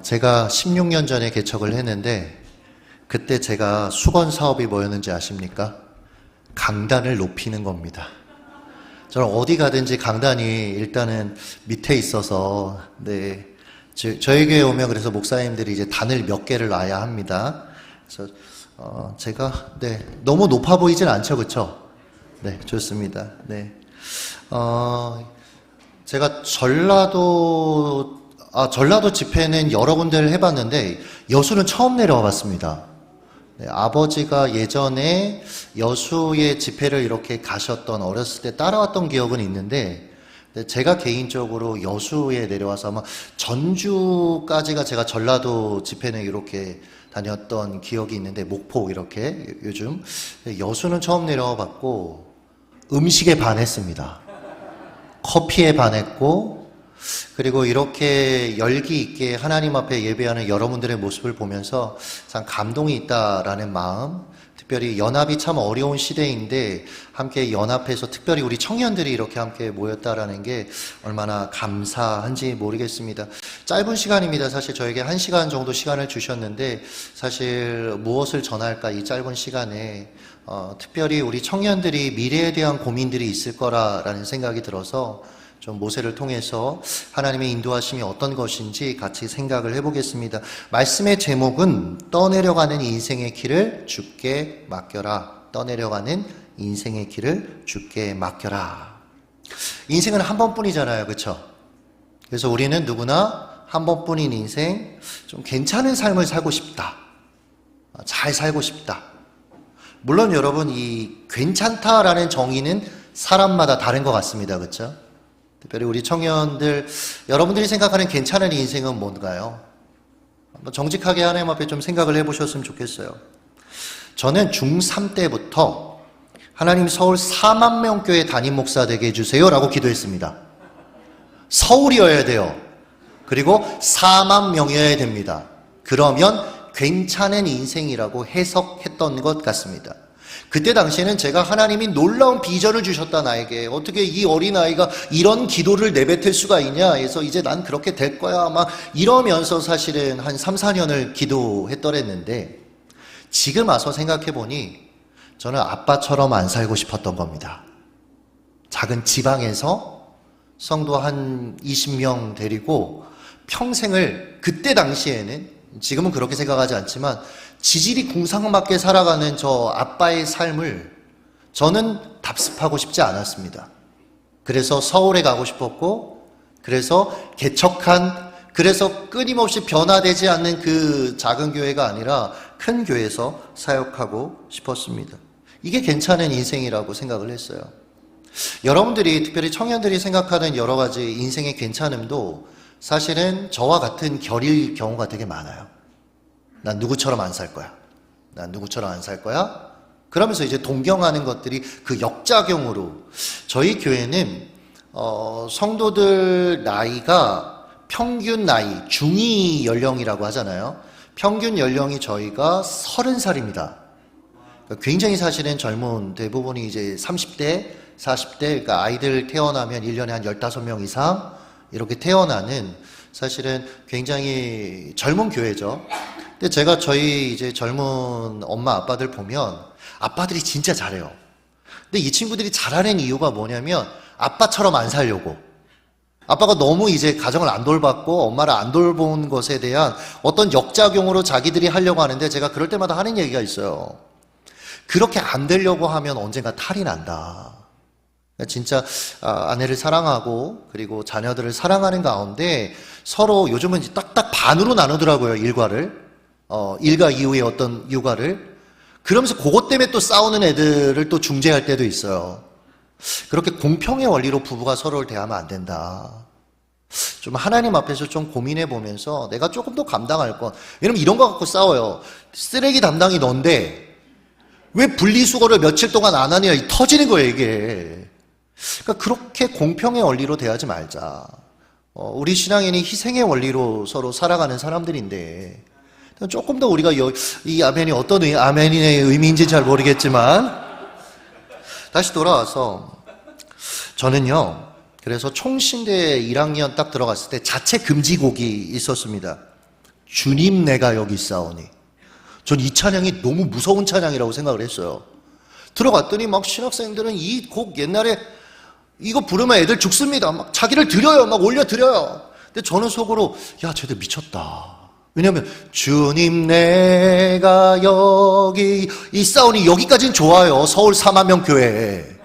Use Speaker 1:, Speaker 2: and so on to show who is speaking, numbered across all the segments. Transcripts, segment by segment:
Speaker 1: 제가 16년 전에 개척을 했는데 그때 제가 수건 사업이 뭐였는지 아십니까? 강단을 높이는 겁니다. 저는 어디 가든지 강단이 일단은 밑에 있어서 저희 교회 오면 그래서 목사님들이 이제 단을 몇 개를 놔야 합니다. 그래서 제가 너무 높아 보이진 않죠, 그렇죠? 네, 좋습니다. 네, 제가 전라도 집회는 여러 군데를 해봤는데 여수는 처음 내려와 봤습니다. 네, 아버지가 예전에 여수의 집회를 이렇게 가셨던 어렸을 때 따라왔던 기억은 있는데 제가 개인적으로 여수에 내려와서 아마 전주까지가 제가 전라도 집회는 이렇게 다녔던 기억이 있는데 목포 이렇게 요즘 여수는 처음 내려와 봤고 음식에 반했습니다. 커피에 반했고 그리고 이렇게 열기 있게 하나님 앞에 예배하는 여러분들의 모습을 보면서 참 감동이 있다라는 마음, 특별히 연합이 참 어려운 시대인데 함께 연합해서 특별히 우리 청년들이 이렇게 함께 모였다라는 게 얼마나 감사한지 모르겠습니다. 짧은 시간입니다. 사실 저에게 1시간 정도 시간을 주셨는데 사실 무엇을 전할까 이 짧은 시간에 특별히 우리 청년들이 미래에 대한 고민들이 있을 거라는 생각이 들어서 좀 모세를 통해서 하나님의 인도하심이 어떤 것인지 같이 생각을 해보겠습니다. 말씀의 제목은 떠내려가는 인생의 길을 주께 맡겨라. 떠내려가는 인생의 길을 주께 맡겨라. 인생은 한 번뿐이잖아요, 그렇죠? 그래서 우리는 누구나 한 번뿐인 인생, 좀 괜찮은 삶을 살고 싶다. 잘 살고 싶다. 물론 여러분 이 괜찮다라는 정의는 사람마다 다른 것 같습니다, 그렇죠? 특별히 우리 청년들, 여러분들이 생각하는 괜찮은 인생은 뭔가요? 한번 정직하게 하나님 앞에 좀 생각을 해보셨으면 좋겠어요. 저는 중3 때부터 하나님 서울 4만 명 교회 담임 목사 되게 해주세요 라고 기도했습니다. 서울이어야 돼요. 그리고 4만 명이어야 됩니다. 그러면 괜찮은 인생이라고 해석했던 것 같습니다. 그때 당시에는 제가 하나님이 놀라운 비전을 주셨다 나에게 어떻게 이 어린아이가 이런 기도를 내뱉을 수가 있냐 해서 이제 난 그렇게 될 거야 막 이러면서 사실은 한 3, 4년을 기도했더랬는데 지금 와서 생각해보니 저는 아빠처럼 안 살고 싶었던 겁니다. 작은 지방에서 성도 한 20명 데리고 평생을 그때 당시에는 지금은 그렇게 생각하지 않지만 지질이 궁상맞게 살아가는 저 아빠의 삶을 저는 답습하고 싶지 않았습니다. 그래서 서울에 가고 싶었고 그래서 개척한 그래서 끊임없이 변화되지 않는 그 작은 교회가 아니라 큰 교회에서 사역하고 싶었습니다. 이게 괜찮은 인생이라고 생각을 했어요. 여러분들이 특별히 청년들이 생각하는 여러 가지 인생의 괜찮음도 사실은 저와 같은 결일 경우가 되게 많아요. 난 누구처럼 안 살 거야. 난 누구처럼 안 살 거야. 그러면서 이제 동경하는 것들이 그 역작용으로 저희 교회는 성도들 나이가 평균 나이 중위 연령이라고 하잖아요. 평균 연령이 저희가 30살입니다. 굉장히 사실은 젊은 대부분이 이제 30대, 40대 그러니까 아이들 태어나면 1년에 한 15명 이상 이렇게 태어나는 사실은 굉장히 젊은 교회죠. 근데 제가 저희 이제 젊은 엄마 아빠들 보면 아빠들이 진짜 잘해요. 근데 이 친구들이 잘하는 이유가 뭐냐면 아빠처럼 안 살려고. 아빠가 너무 이제 가정을 안 돌봤고 엄마를 안 돌본 것에 대한 어떤 역작용으로 자기들이 하려고 하는데 제가 그럴 때마다 하는 얘기가 있어요. 그렇게 안 되려고 하면 언젠가 탈이 난다. 진짜 아내를 사랑하고 그리고 자녀들을 사랑하는 가운데 서로 요즘은 딱딱 반으로 나누더라고요. 일과 이후의 어떤 육아를. 그러면서 그것 때문에 또 싸우는 애들을 또 중재할 때도 있어요. 그렇게 공평의 원리로 부부가 서로를 대하면 안 된다. 좀 하나님 앞에서 좀 고민해 보면서 내가 조금 더 감당할 것. 왜냐면 이런 거 갖고 싸워요. 쓰레기 담당이 넌데 왜 분리수거를 며칠 동안 안 하냐 터지는 거예요 이게. 그러니까 그렇게 공평의 원리로 대하지 말자. 우리 신앙인이 희생의 원리로 서로 살아가는 사람들인데 조금 더 우리가 이 아멘이 어떤 아멘의 의미인지 잘 모르겠지만 다시 돌아와서 저는요 그래서 총신대 1학년 딱 들어갔을 때 자체 금지곡이 있었습니다. 주님 내가 여기 있사오니. 전 이 찬양이 너무 무서운 찬양이라고 생각을 했어요. 들어갔더니 막 신학생들은 이 곡 옛날에 이거 부르면 애들 죽습니다. 막 자기를 드려요. 막 올려드려요. 근데 저는 속으로 야 쟤들 미쳤다. 왜냐하면 주님 내가 여기 있사오니 여기까지는 좋아요. 서울 4만 명 교회.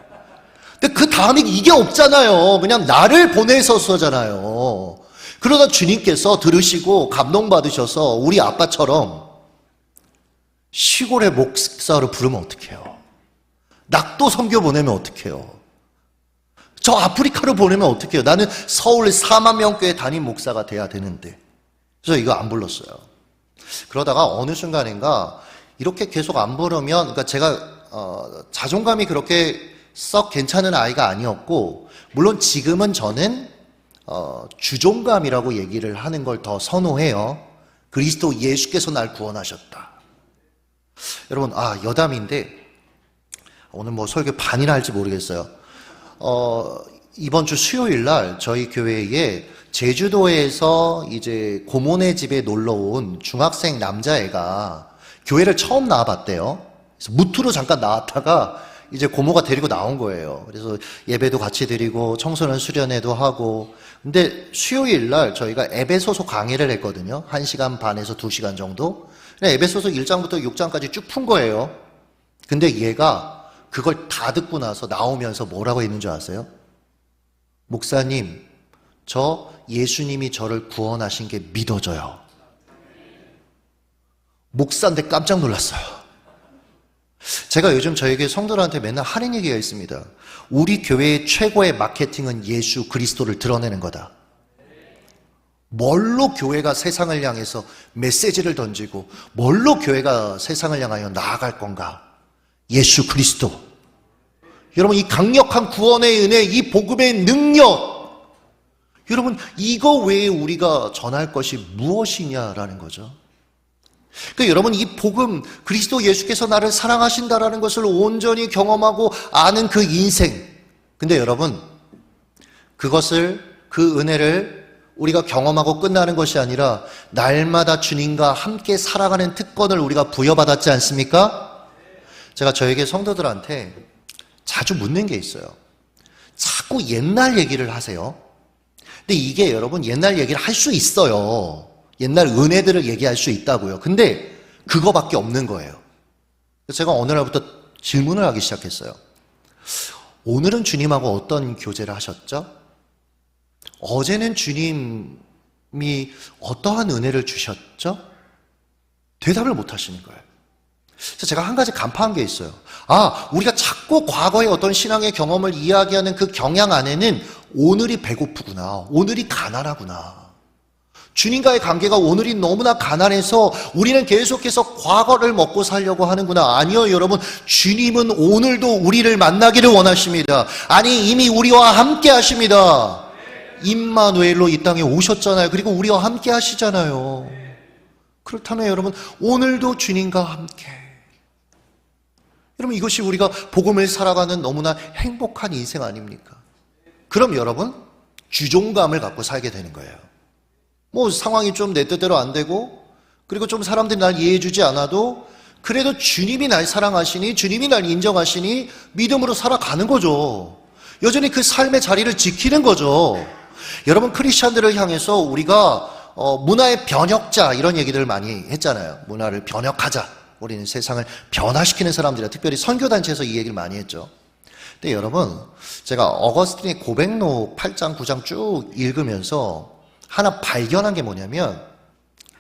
Speaker 1: 근데 그 다음에 이게 없잖아요. 그냥 나를 보내서잖아요. 그러다 주님께서 들으시고 감동받으셔서 우리 아빠처럼 시골의 목사로 부르면 어떡해요? 낙도 선교 보내면 어떡해요? 저 아프리카로 보내면 어떡해요? 나는 서울 4만 명 교회 담임 목사가 돼야 되는데. 그래서 이거 안 불렀어요. 그러다가 어느 순간인가 이렇게 계속 안 부르면, 그러니까 제가 자존감이 그렇게 썩 괜찮은 아이가 아니었고, 물론 지금은 저는 주종감이라고 얘기를 하는 걸 더 선호해요. 그리스도 예수께서 날 구원하셨다. 여러분, 여담인데 오늘 뭐 설교 반이나 할지 모르겠어요. 이번 주 수요일 날 저희 교회에 제주도에서 이제 고모네 집에 놀러 온 중학생 남자애가 교회를 처음 나와봤대요. 그래서 무트로 잠깐 나왔다가 이제 고모가 데리고 나온 거예요. 그래서 예배도 같이 드리고 청소년 수련회도 하고. 근데 수요일 날 저희가 에베소서 강의를 했거든요. 1시간 반에서 2시간 정도. 에베소서 1장부터 6장까지 쭉 푼 거예요. 근데 얘가 그걸 다 듣고 나서 나오면서 뭐라고 했는 줄 아세요? 목사님, 저 예수님이 저를 구원하신 게 믿어져요. 목사인데 깜짝 놀랐어요. 제가 요즘 저에게 성도들한테 맨날 하는 얘기가 있습니다. 우리 교회의 최고의 마케팅은 예수 그리스도를 드러내는 거다. 뭘로 교회가 세상을 향해서 메시지를 던지고 뭘로 교회가 세상을 향하여 나아갈 건가? 예수 그리스도. 여러분, 이 강력한 구원의 은혜, 이 복음의 능력, 여러분 이거 외에 우리가 전할 것이 무엇이냐라는 거죠. 그러니까 여러분, 이 복음, 그리스도 예수께서 나를 사랑하신다라는 것을 온전히 경험하고 아는 그 인생. 근데 여러분, 그것을, 그 은혜를 우리가 경험하고 끝나는 것이 아니라 날마다 주님과 함께 살아가는 특권을 우리가 부여받았지 않습니까? 제가 저에게 성도들한테 자주 묻는 게 있어요. 자꾸 옛날 얘기를 하세요. 근데 이게 여러분 옛날 얘기를 할 수 있어요. 옛날 은혜들을 얘기할 수 있다고요. 근데 그거밖에 없는 거예요. 그래서 제가 어느 날부터 질문을 하기 시작했어요. 오늘은 주님하고 어떤 교제를 하셨죠? 어제는 주님이 어떠한 은혜를 주셨죠? 대답을 못 하시는 거예요. 그래서 제가 한 가지 간파한 게 있어요. 우리가 자꾸 과거의 어떤 신앙의 경험을 이야기하는 그 경향 안에는 오늘이 배고프구나, 오늘이 가난하구나, 주님과의 관계가 오늘이 너무나 가난해서 우리는 계속해서 과거를 먹고 살려고 하는구나. 아니요, 여러분, 주님은 오늘도 우리를 만나기를 원하십니다. 아니, 이미 우리와 함께 하십니다. 임마누엘로 이 땅에 오셨잖아요. 그리고 우리와 함께 하시잖아요. 그렇다면 여러분, 오늘도 주님과 함께. 여러분, 이것이 우리가 복음을 살아가는 너무나 행복한 인생 아닙니까? 그럼 여러분, 주종감을 갖고 살게 되는 거예요. 뭐 상황이 좀 내 뜻대로 안 되고, 그리고 좀 사람들이 날 이해해주지 않아도 그래도 주님이 날 사랑하시니, 주님이 날 인정하시니 믿음으로 살아가는 거죠. 여전히 그 삶의 자리를 지키는 거죠. 여러분, 크리스찬들을 향해서 우리가 문화의 변혁자 이런 얘기들을 많이 했잖아요. 문화를 변혁하자. 우리는 세상을 변화시키는 사람들이라. 특별히 선교단체에서 이 얘기를 많이 했죠. 근데 여러분, 제가 어거스틴의 고백록 8장 9장 쭉 읽으면서 하나 발견한 게 뭐냐면,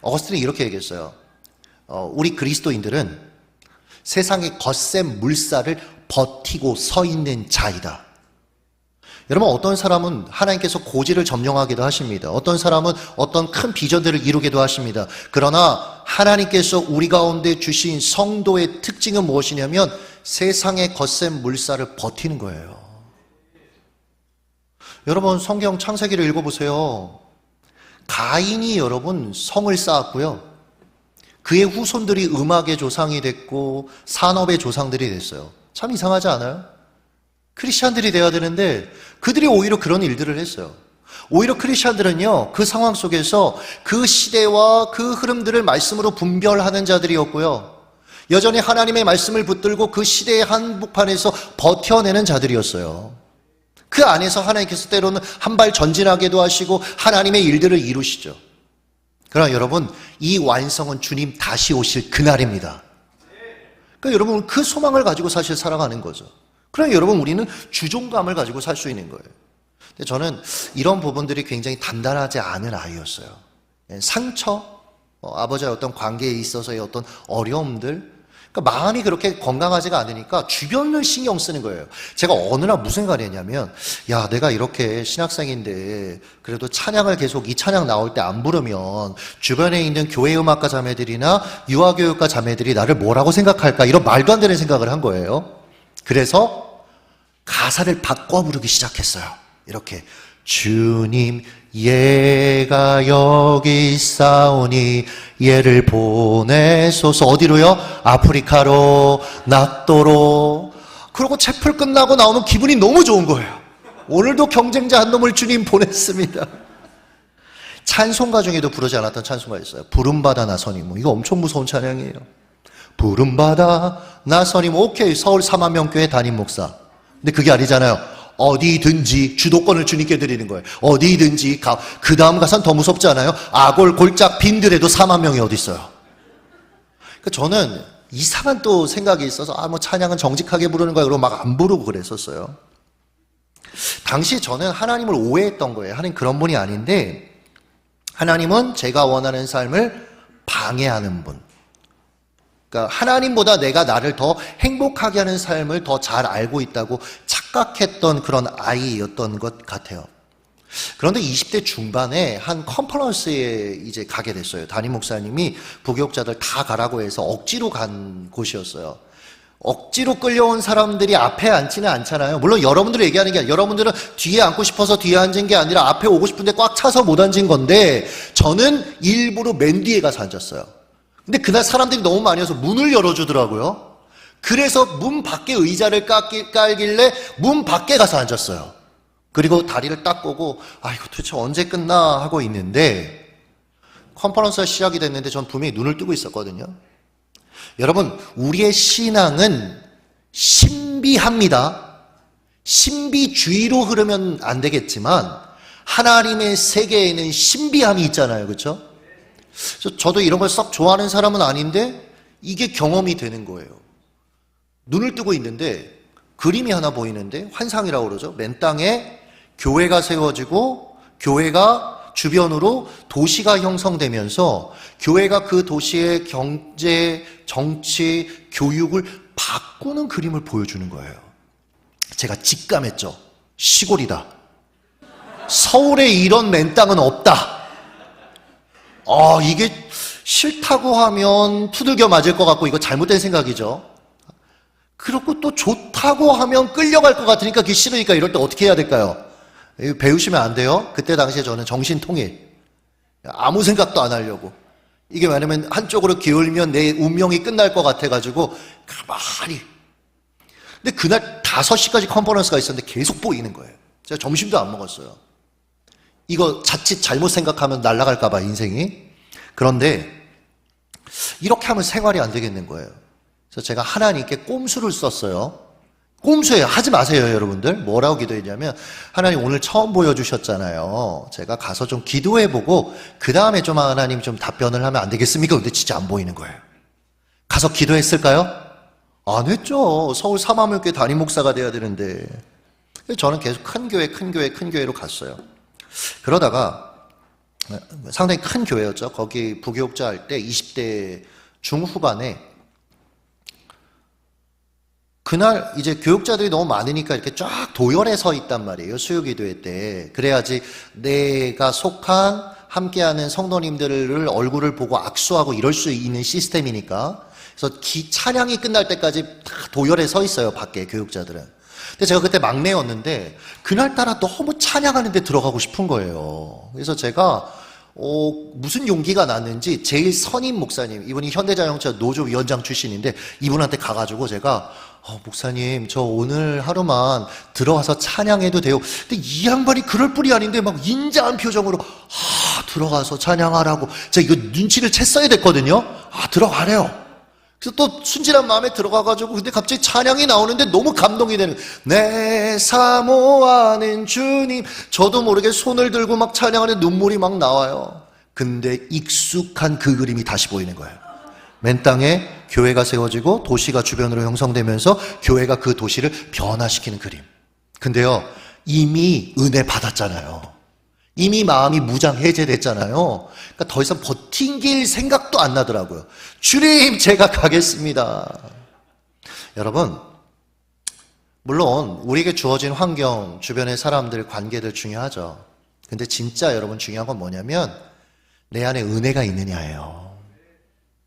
Speaker 1: 어거스틴이 이렇게 얘기했어요. 우리 그리스도인들은 세상의 거센 물살을 버티고 서 있는 자이다. 여러분, 어떤 사람은 하나님께서 고지를 점령하기도 하십니다. 어떤 사람은 어떤 큰 비전들을 이루기도 하십니다. 그러나 하나님께서 우리 가운데 주신 성도의 특징은 무엇이냐면 세상의 거센 물살을 버티는 거예요. 여러분, 성경 창세기를 읽어보세요. 가인이 여러분 성을 쌓았고요. 그의 후손들이 음악의 조상이 됐고 산업의 조상들이 됐어요. 참 이상하지 않아요? 크리스찬들이 돼야 되는데 그들이 오히려 그런 일들을 했어요. 오히려 크리스천들은요, 그 상황 속에서 그 시대와 그 흐름들을 말씀으로 분별하는 자들이었고요. 여전히 하나님의 말씀을 붙들고 그 시대의 한복판에서 버텨내는 자들이었어요. 그 안에서 하나님께서 때로는 한 발 전진하게도 하시고 하나님의 일들을 이루시죠. 그러나 여러분, 이 완성은 주님 다시 오실 그날입니다. 그러니까 여러분, 그 소망을 가지고 사실 살아가는 거죠. 그러나 여러분, 우리는 주종감을 가지고 살 수 있는 거예요. 근데 저는 이런 부분들이 굉장히 단단하지 않은 아이였어요. 상처, 아버지와 어떤 관계에 있어서의 어떤 어려움들, 그러니까 마음이 그렇게 건강하지가 않으니까 주변을 신경 쓰는 거예요. 제가 어느 날 무슨 생각을 했냐면, 야, 내가 이렇게 신학생인데 그래도 찬양을 계속 이 찬양 나올 때 안 부르면 주변에 있는 교회 음악가 자매들이나 유아교육가 자매들이 나를 뭐라고 생각할까, 이런 말도 안 되는 생각을 한 거예요. 그래서 가사를 바꿔 부르기 시작했어요. 이렇게, 주님 얘가 여기 있사오니 얘를 보내소서. 어디로요? 아프리카로, 낙도로. 그러고 채플 끝나고 나오면 기분이 너무 좋은 거예요. 오늘도 경쟁자 한 놈을 주님 보냈습니다. 찬송가 중에도 부르지 않았던 찬송가 있어요. 부름받아 나서님. 이거 엄청 무서운 찬양이에요. 부름받아 나서님. 오케이, 서울 4만 명교회 담임 목사. 근데 그게 아니잖아요. 어디든지 주도권을 주님께 드리는 거예요. 어디든지 가. 그 다음 가사는 더 무섭지 않아요? 아골 골짝 빈들에도 4만 명이 어디 있어요. 그러니까 저는 이상한 또 생각이 있어서 뭐 찬양은 정직하게 부르는 거야, 그러고 막 안 부르고 그랬었어요. 당시 저는 하나님을 오해했던 거예요. 하나님 그런 분이 아닌데, 하나님은 제가 원하는 삶을 방해하는 분. 그러니까 하나님보다 내가 나를 더 행복하게 하는 삶을 더 잘 알고 있다고 착각했던 그런 아이였던 것 같아요. 그런데 20대 중반에 한 컨퍼런스에 이제 가게 됐어요. 담임 목사님이 부교육자들 다 가라고 해서 억지로 간 곳이었어요. 억지로 끌려온 사람들이 앞에 앉지는 않잖아요. 물론 여러분들이 얘기하는 게 아니라, 여러분들은 뒤에 앉고 싶어서 뒤에 앉은 게 아니라 앞에 오고 싶은데 꽉 차서 못 앉은 건데, 저는 일부러 맨 뒤에 가서 앉았어요. 근데 그날 사람들이 너무 많이 와서 문을 열어주더라고요. 그래서 문 밖에 의자를 깔길래 문 밖에 가서 앉았어요. 그리고 다리를 딱 꼬고, 이거 도대체 언제 끝나 하고 있는데, 컨퍼런스가 시작이 됐는데 전 분명히 눈을 뜨고 있었거든요. 여러분, 우리의 신앙은 신비합니다. 신비주의로 흐르면 안 되겠지만 하나님의 세계에는 신비함이 있잖아요. 그렇죠? 저도 이런 걸 썩 좋아하는 사람은 아닌데 이게 경험이 되는 거예요. 눈을 뜨고 있는데 그림이 하나 보이는데, 환상이라고 그러죠. 맨 땅에 교회가 세워지고 교회가 주변으로 도시가 형성되면서 교회가 그 도시의 경제, 정치, 교육을 바꾸는 그림을 보여주는 거예요. 제가 직감했죠. 시골이다. 서울에 이런 맨 땅은 없다. 이게 싫다고 하면 두들겨 맞을 것 같고, 이거 잘못된 생각이죠. 그렇고 또 좋다고 하면 끌려갈 것 같으니까, 그게 싫으니까 이럴 때 어떻게 해야 될까요? 배우시면 안 돼요. 그때 당시에 저는 정신통일, 아무 생각도 안 하려고, 이게 왜냐면 한쪽으로 기울면 내 운명이 끝날 것 같아가지고 가만히. 근데 그날 5시까지 컨퍼런스가 있었는데 계속 보이는 거예요. 제가 점심도 안 먹었어요. 이거 자칫 잘못 생각하면 날아갈까 봐, 인생이. 그런데 이렇게 하면 생활이 안 되겠는 거예요. 그래서 제가 하나님께 꼼수를 썼어요. 꼼수예요. 하지 마세요, 여러분들. 뭐라고 기도했냐면, 하나님 오늘 처음 보여주셨잖아요. 제가 가서 좀 기도해보고 그 다음에 좀 하나님 좀 답변을 하면 안 되겠습니까? 근데 진짜 안 보이는 거예요. 가서 기도했을까요? 안 했죠. 서울 사마물교회 담임 목사가 돼야 되는데. 저는 계속 큰 교회로 갔어요. 그러다가 상당히 큰 교회였죠. 거기 부교육자 할 때 20대 중후반에, 그날 이제 교육자들이 너무 많으니까 이렇게 쫙 도열에 서 있단 말이에요. 수요기도회 때. 그래야지 내가 속한 함께하는 성도님들을 얼굴을 보고 악수하고 이럴 수 있는 시스템이니까. 그래서 찬양이 끝날 때까지 다 도열에 서 있어요, 밖에 교육자들은. 근데 제가 그때 막내였는데 그날따라 너무 찬양하는 데 들어가고 싶은 거예요. 그래서 제가 무슨 용기가 났는지 제일 선임 목사님, 이분이 현대자동차 노조 위원장 출신인데, 이분한테 가가지고 제가 목사님, 저 오늘 하루만 들어가서 찬양해도 돼요. 근데 이 양반이 그럴 뿐이 아닌데 막 인자한 표정으로 들어가서 찬양하라고. 제가 이거 눈치를 챘어야 됐거든요. 들어가래요. 그래서 또 순진한 마음에 들어가가지고 근데 갑자기 찬양이 나오는데 너무 감동이 되는 거예요. 내 사모하는 주님. 저도 모르게 손을 들고 막 찬양하는데 눈물이 막 나와요. 근데 익숙한 그 그림이 다시 보이는 거예요. 맨 땅에 교회가 세워지고 도시가 주변으로 형성되면서 교회가 그 도시를 변화시키는 그림. 근데요, 이미 은혜 받았잖아요. 이미 마음이 무장 해제됐잖아요. 그러니까 더 이상 버팅길 생각도 안 나더라고요. 주님, 제가 가겠습니다. 여러분, 물론 우리에게 주어진 환경, 주변의 사람들, 관계들 중요하죠. 근데 진짜 여러분 중요한 건 뭐냐면 내 안에 은혜가 있느냐예요.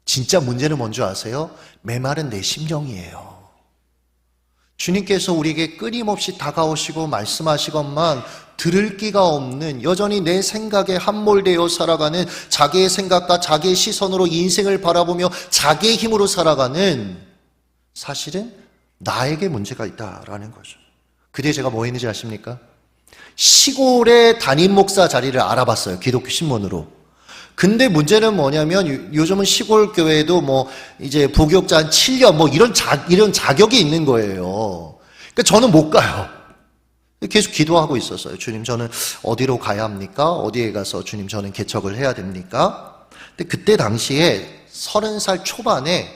Speaker 1: 진짜 문제는 뭔지 아세요? 메마른 내 심령이에요. 주님께서 우리에게 끊임없이 다가오시고 말씀하시건만 들을 끼가 없는, 여전히 내 생각에 함몰되어 살아가는, 자기의 생각과 자기의 시선으로 인생을 바라보며 자기의 힘으로 살아가는, 사실은 나에게 문제가 있다라는 거죠. 그때 제가 뭐 했는지 아십니까? 시골의 담임 목사 자리를 알아봤어요. 기독교 신문으로. 근데 문제는 뭐냐면 요즘은 시골 교회에도 뭐 이제 부교육자 한 7년 뭐 이런 자격이 있는 거예요. 그러니까 저는 못 가요. 계속 기도하고 있었어요. 주님, 저는 어디로 가야 합니까? 어디에 가서 주님, 저는 개척을 해야 됩니까? 근데 그때 당시에 30살 초반에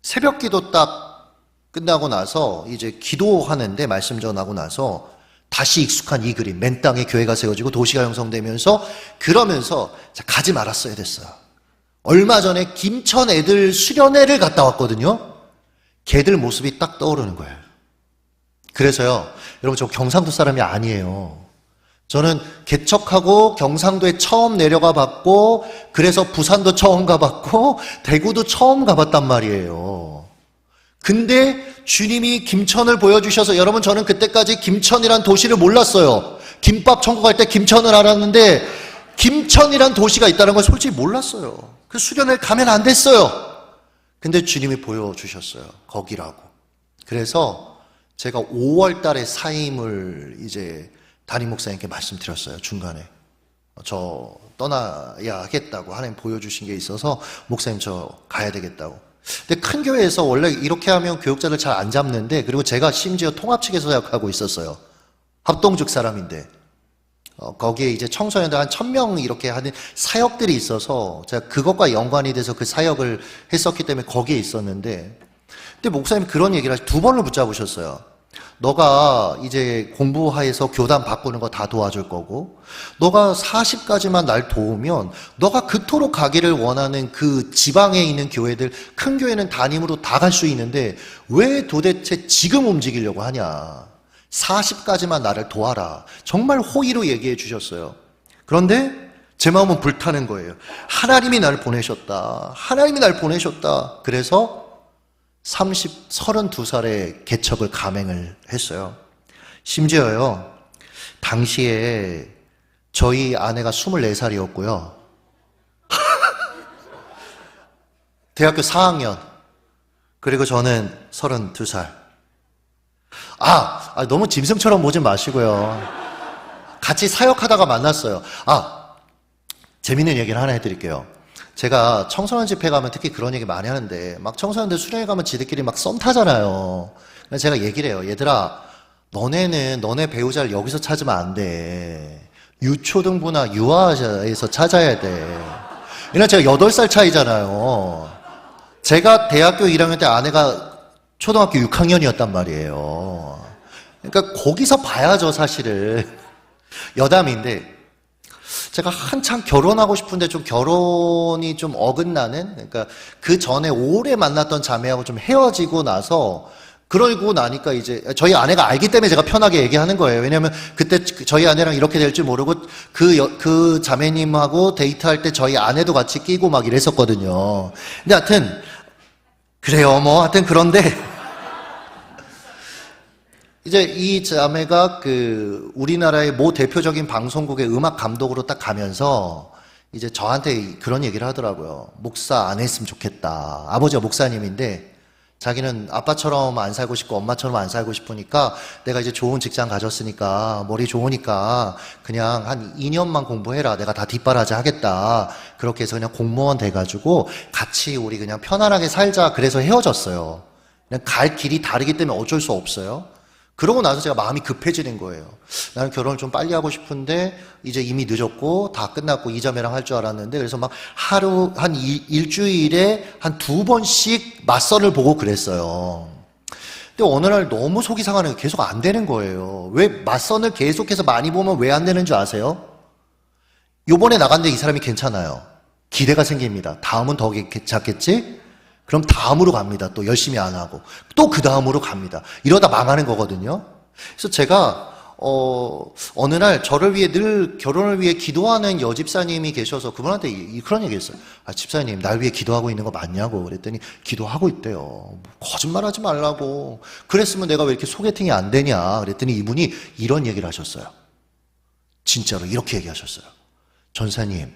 Speaker 1: 새벽 기도 딱 끝나고 나서 이제 기도하는데 말씀 전하고 나서 다시 익숙한 이 그림, 맨 땅에 교회가 세워지고 도시가 형성되면서 그러면서 가지 말았어야 됐어요. 얼마 전에 김천 애들 수련회를 갔다 왔거든요. 걔들 모습이 딱 떠오르는 거예요. 그래서요, 여러분, 저 경상도 사람이 아니에요. 저는 개척하고 경상도에 처음 내려가 봤고, 그래서 부산도 처음 가봤고 대구도 처음 가봤단 말이에요. 근데 주님이 김천을 보여주셔서, 여러분, 저는 그때까지 김천이란 도시를 몰랐어요. 김밥 천국 갈 때 김천을 알았는데 김천이란 도시가 있다는 걸 솔직히 몰랐어요. 그 수련회를 가면 안 됐어요. 근데 주님이 보여주셨어요. 거기라고. 그래서 제가 5월 달에 사임을 이제 담임 목사님께 말씀드렸어요. 중간에. 저 떠나야겠다고 하나님 보여주신 게 있어서 목사님 저 가야 되겠다고. 근데 큰 교회에서 원래 이렇게 하면 교육자를 잘 안 잡는데, 그리고 제가 심지어 통합 측에서 사역하고 있었어요. 합동죽 사람인데 거기에 이제 청소년들 한 1000명 이렇게 하는 사역들이 있어서 제가 그것과 연관이 돼서 그 사역을 했었기 때문에 거기에 있었는데, 근데 목사님이 그런 얘기를 2번을 붙잡으셨어요. 너가 이제 공부하에서 교단 바꾸는 거 다 도와줄 거고, 너가 40까지만 날 도우면 너가 그토록 가기를 원하는 그 지방에 있는 교회들, 큰 교회는 담임으로 다 갈 수 있는데 왜 도대체 지금 움직이려고 하냐. 40까지만 나를 도와라. 정말 호의로 얘기해 주셨어요. 그런데 제 마음은 불타는 거예요. 하나님이 날 보내셨다. 하나님이 날 보내셨다. 그래서 32살에 개척을 감행을 했어요. 심지어요, 당시에 저희 아내가 24살이었고요. 대학교 4학년. 그리고 저는 32살. 너무 짐승처럼 보지 마시고요. 같이 사역하다가 만났어요. 재밌는 얘기를 하나 해드릴게요. 제가 청소년 집회 가면 특히 그런 얘기 많이 하는데, 막 청소년들 수련회 가면 지들끼리 막 썸 타잖아요. 그래서 제가 얘기를 해요. 얘들아, 너네는 너네 배우자를 여기서 찾으면 안 돼. 유초등부나 유아에서 찾아야 돼. 왜냐면 제가 8살 차이잖아요. 제가 대학교 1학년 때 아내가 초등학교 6학년이었단 말이에요. 그러니까 거기서 봐야죠, 사실은. 여담인데, 제가 한참 결혼하고 싶은데 좀 결혼이 좀 어긋나는, 그러니까 그 전에 오래 만났던 자매하고 좀 헤어지고 나서, 그러고 나니까 이제 저희 아내가 알기 때문에 제가 편하게 얘기하는 거예요. 왜냐면 그때 저희 아내랑 이렇게 될 줄 모르고 그 자매님하고 데이트할 때 저희 아내도 같이 끼고 막 이랬었거든요. 근데 하여튼 그래요. 하여튼 그런데 이제 이 자매가 우리나라의 모 대표적인 방송국의 음악 감독으로 딱 가면서 이제 저한테 그런 얘기를 하더라고요. 목사 안 했으면 좋겠다. 아버지가 목사님인데 자기는 아빠처럼 안 살고 싶고 엄마처럼 안 살고 싶으니까 내가 이제 좋은 직장 가졌으니까 머리 좋으니까 그냥 한 2년만 공부해라. 내가 다 뒷바라지 하겠다. 그렇게 해서 그냥 공무원 돼가지고 같이 우리 그냥 편안하게 살자. 그래서 헤어졌어요. 그냥 갈 길이 다르기 때문에 어쩔 수 없어요. 그러고 나서 제가 마음이 급해지는 거예요. 나는 결혼을 좀 빨리 하고 싶은데 이제 이미 늦었고 다 끝났고 이자매랑 할 줄 알았는데 그래서 막 하루 한 일주일에 한 2번씩 맞선을 보고 그랬어요. 근데 어느 날 너무 속이 상하는 게 계속 안 되는 거예요. 왜 맞선을 계속해서 많이 보면 왜 안 되는 줄 아세요? 요번에 나갔는데 이 사람이 괜찮아요. 기대가 생깁니다. 다음은 더 괜찮겠지? 그럼 다음으로 갑니다. 또 열심히 안 하고. 또 그 다음으로 갑니다. 이러다 망하는 거거든요. 그래서 제가, 어느 날 저를 위해 늘 결혼을 위해 기도하는 여집사님이 계셔서 그분한테 그런 얘기 했어요. 아, 집사님, 날 위해 기도하고 있는 거 맞냐고. 그랬더니 기도하고 있대요. 거짓말 하지 말라고. 그랬으면 내가 왜 이렇게 소개팅이 안 되냐. 그랬더니 이분이 이런 얘기를 하셨어요. 진짜로 이렇게 얘기하셨어요. 전사님,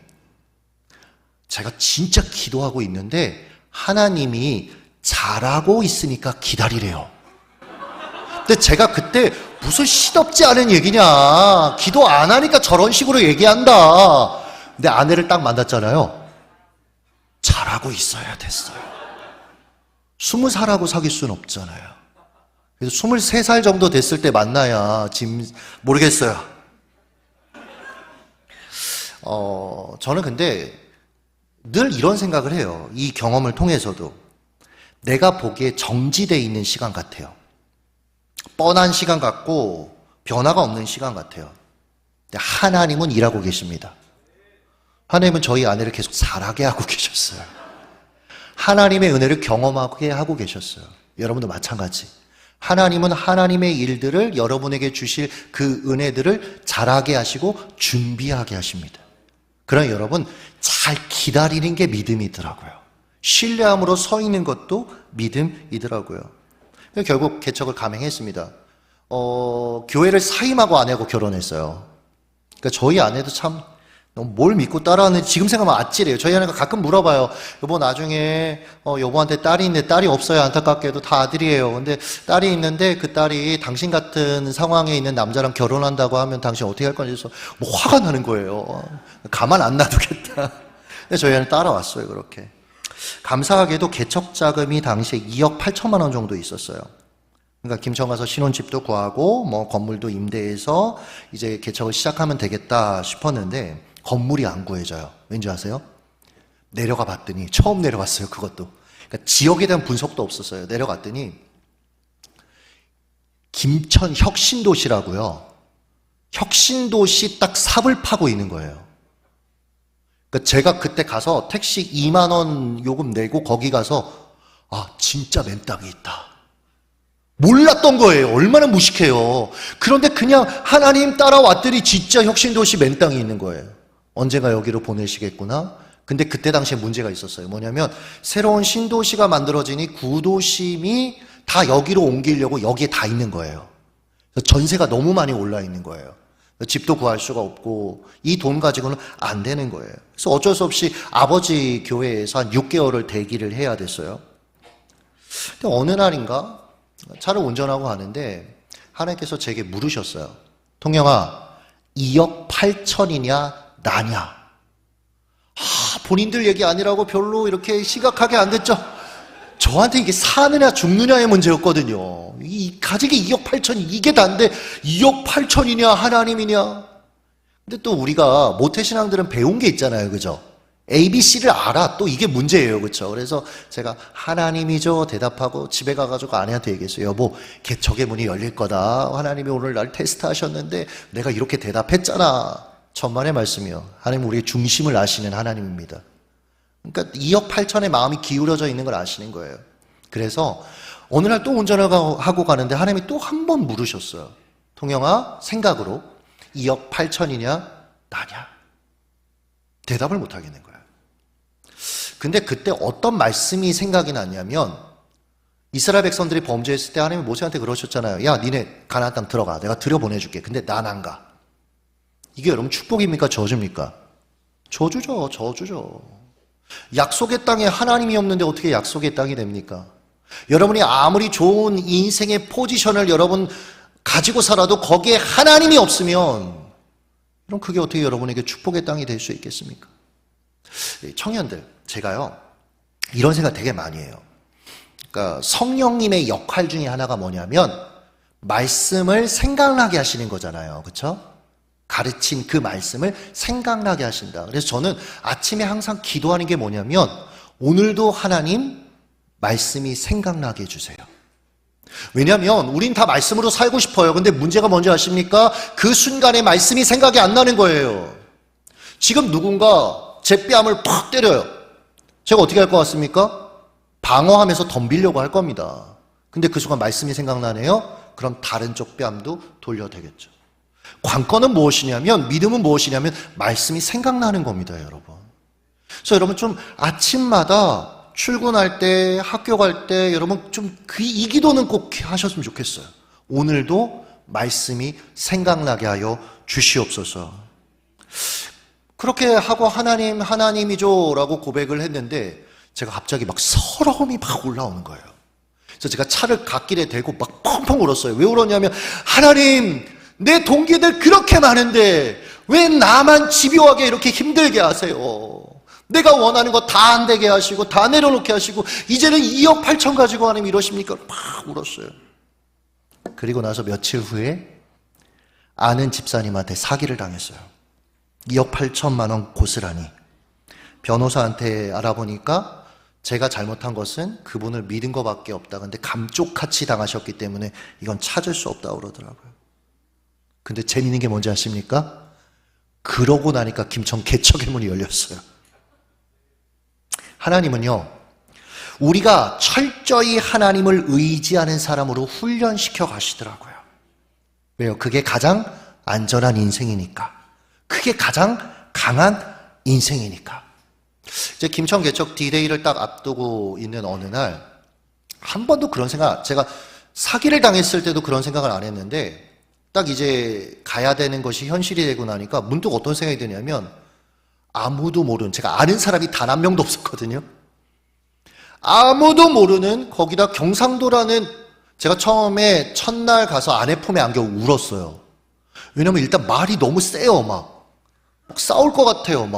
Speaker 1: 제가 진짜 기도하고 있는데 하나님이 잘하고 있으니까 기다리래요. 근데 제가 그때 무슨 시덥지 않은 얘기냐. 기도 안 하니까 저런 식으로 얘기한다. 근데 아내를 딱 만났잖아요. 잘하고 있어야 됐어요. 20살하고 사귈 수는 없잖아요. 그래서 23살 정도 됐을 때 만나야 모르겠어요. 저는 근데 늘 이런 생각을 해요. 이 경험을 통해서도 내가 보기에 정지되어 있는 시간 같아요. 뻔한 시간 같고 변화가 없는 시간 같아요. 근데 하나님은 일하고 계십니다. 하나님은 저희 아내를 계속 살아게 하고 계셨어요. 하나님의 은혜를 경험하게 하고 계셨어요. 여러분도 마찬가지. 하나님은 하나님의 일들을 여러분에게 주실 그 은혜들을 잘하게 하시고 준비하게 하십니다. 그러나 여러분 잘 기다리는 게 믿음이더라고요. 신뢰함으로 서 있는 것도 믿음이더라고요. 결국 개척을 감행했습니다. 교회를 사임하고 아내하고 결혼했어요. 그러니까 저희 아내도 참 뭘 믿고 따라하는지 지금 생각하면 아찔해요. 저희 아내가 가끔 물어봐요. 여보 나중에 여보한테 딸이 있는데 딸이 없어요. 안타깝게도 다 아들이에요. 근데 딸이 있는데 그 딸이 당신 같은 상황에 있는 남자랑 결혼한다고 하면 당신 어떻게 할 건지 해서 뭐 화가 나는 거예요. 가만 안 놔두겠다. 근데 저희 아내 따라왔어요. 그렇게. 감사하게도 개척 자금이 당시에 2억 8천만 원 정도 있었어요. 그러니까 김천 가서 신혼집도 구하고 뭐 건물도 임대해서 이제 개척을 시작하면 되겠다 싶었는데 건물이 안 구해져요. 왠지 아세요? 내려가 봤더니 처음 내려갔어요. 그것도. 그러니까 지역에 대한 분석도 없었어요. 내려갔더니 김천 혁신도시라고요. 혁신도시 딱 삽을 파고 있는 거예요. 그러니까 제가 그때 가서 택시 2만 원 요금 내고 거기 가서 아 진짜 맨 땅이 있다. 몰랐던 거예요. 얼마나 무식해요. 그런데 그냥 하나님 따라왔더니 진짜 혁신도시 맨 땅이 있는 거예요. 언젠가 여기로 보내시겠구나. 근데 그때 당시에 문제가 있었어요. 뭐냐면 새로운 신도시가 만들어지니 구도심이 다 여기로 옮기려고 여기에 다 있는 거예요. 전세가 너무 많이 올라 있는 거예요. 집도 구할 수가 없고 이 돈 가지고는 안 되는 거예요. 그래서 어쩔 수 없이 아버지 교회에서 한 6개월을 대기를 해야 됐어요. 근데 어느 날인가 차를 운전하고 가는데 하나님께서 제게 물으셨어요. 통영아 2억 8천이냐 나냐. 본인들 얘기 아니라고 별로 이렇게 심각하게 안 됐죠. 저한테 이게 사느냐 죽느냐의 문제였거든요. 이 가지게 2억 8천이 이게 단데 2억 8천이냐 하나님이냐. 근데 또 우리가 모태신앙들은 배운 게 있잖아요. 그죠? ABC를 알아. 또 이게 문제예요. 그렇죠? 그래서 제가 하나님이죠 대답하고 집에 가가지고 아내한테 얘기했어요. 여보 개척의 문이 열릴 거다. 하나님이 오늘 날 테스트하셨는데 내가 이렇게 대답했잖아. 천만의 말씀이요. 하나님 우리의 중심을 아시는 하나님입니다. 그러니까 2억 8천의 마음이 기울어져 있는 걸 아시는 거예요. 그래서 어느 날 또 운전을 하고 가는데 하나님이 또 한 번 물으셨어요. 통영아 생각으로 2억 8천이냐 나냐. 대답을 못 하겠는 거예요. 근데 그때 어떤 말씀이 생각이 났냐면 이스라엘 백성들이 범죄했을 때 하나님이 모세한테 그러셨잖아요. 야 니네 가나안 땅 들어가. 내가 들여보내줄게. 근데 난 안 가. 이게 여러분 축복입니까 저주입니까? 저주죠. 저주죠. 약속의 땅에 하나님이 없는데 어떻게 약속의 땅이 됩니까? 여러분이 아무리 좋은 인생의 포지션을 여러분 가지고 살아도 거기에 하나님이 없으면 그럼 그게 어떻게 여러분에게 축복의 땅이 될 수 있겠습니까? 청년들, 제가요 이런 생각 되게 많이 해요. 그러니까 성령님의 역할 중에 하나가 뭐냐면 말씀을 생각나게 하시는 거잖아요. 그렇죠? 가르친 그 말씀을 생각나게 하신다. 그래서 저는 아침에 항상 기도하는 게 뭐냐면 오늘도 하나님 말씀이 생각나게 해주세요. 왜냐하면 우린 다 말씀으로 살고 싶어요. 근데 문제가 뭔지 아십니까? 그 순간에 말씀이 생각이 안 나는 거예요. 지금 누군가 제 뺨을 팍 때려요. 제가 어떻게 할 것 같습니까? 방어하면서 덤비려고 할 겁니다. 근데 그 순간 말씀이 생각나네요? 그럼 다른 쪽 뺨도 돌려대겠죠. 관건은 무엇이냐면, 믿음은 무엇이냐면 말씀이 생각나는 겁니다, 여러분. 그래서 여러분 좀 아침마다 출근할 때, 학교 갈 때 여러분 좀 이 기도는 꼭 하셨으면 좋겠어요. 오늘도 말씀이 생각나게 하여 주시옵소서. 그렇게 하고 하나님이죠 라고 고백을 했는데 제가 갑자기 막 서러움이 막 올라오는 거예요. 그래서 제가 차를 갓길에 대고 막 펑펑 울었어요. 왜 울었냐면 하나님, 내 동기들 그렇게 많은데 왜 나만 집요하게 이렇게 힘들게 하세요? 내가 원하는 거 다 안 되게 하시고 다 내려놓게 하시고 이제는 2억 8천 가지고 하나님 이러십니까? 막 울었어요. 그리고 나서 며칠 후에 아는 집사님한테 사기를 당했어요. 2억 8천만 원 고스란히. 변호사한테 알아보니까 제가 잘못한 것은 그분을 믿은 것밖에 없다. 근데 감쪽같이 당하셨기 때문에 이건 찾을 수 없다고 그러더라고요. 근데 재미있는 게 뭔지 아십니까? 그러고 나니까 김천 개척의 문이 열렸어요. 하나님은요, 우리가 철저히 하나님을 의지하는 사람으로 훈련시켜 가시더라고요. 왜요? 그게 가장 안전한 인생이니까. 그게 가장 강한 인생이니까. 이제 김천 개척 D-Day를 딱 앞두고 있는 어느 날, 한 번도 그런 생각, 제가 사기를 당했을 때도 그런 생각을 안 했는데, 딱 이제 가야 되는 것이 현실이 되고 나니까 문득 어떤 생각이 드냐면, 아무도 모르는, 제가 아는 사람이 단 한 명도 없었거든요. 아무도 모르는, 거기다 경상도라는, 제가 처음에 첫날 가서 아내 품에 안겨 울었어요. 왜냐면 일단 말이 너무 세요, 막 싸울 것 같아요,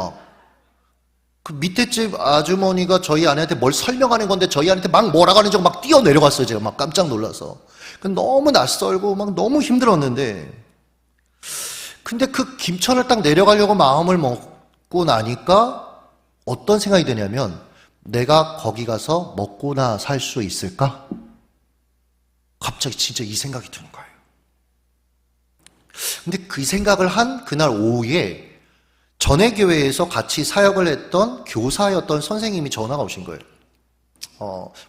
Speaker 1: 그 밑에 집 아주머니가 저희 아내한테 뭘 설명하는 건데 저희 아내한테 막 뭐라고 하는지 막 뛰어 내려갔어요. 제가 막 깜짝 놀라서. 너무 낯설고 막 너무 힘들었는데, 근데 그 김천을 딱 내려가려고 마음을 먹고 나니까 어떤 생각이 드냐면, 내가 거기 가서 먹고나 살 수 있을까? 갑자기 진짜 이 생각이 드는 거예요. 근데 그 생각을 한 그날 오후에 전에 교회에서 같이 사역을 했던 교사였던 선생님이 전화가 오신 거예요.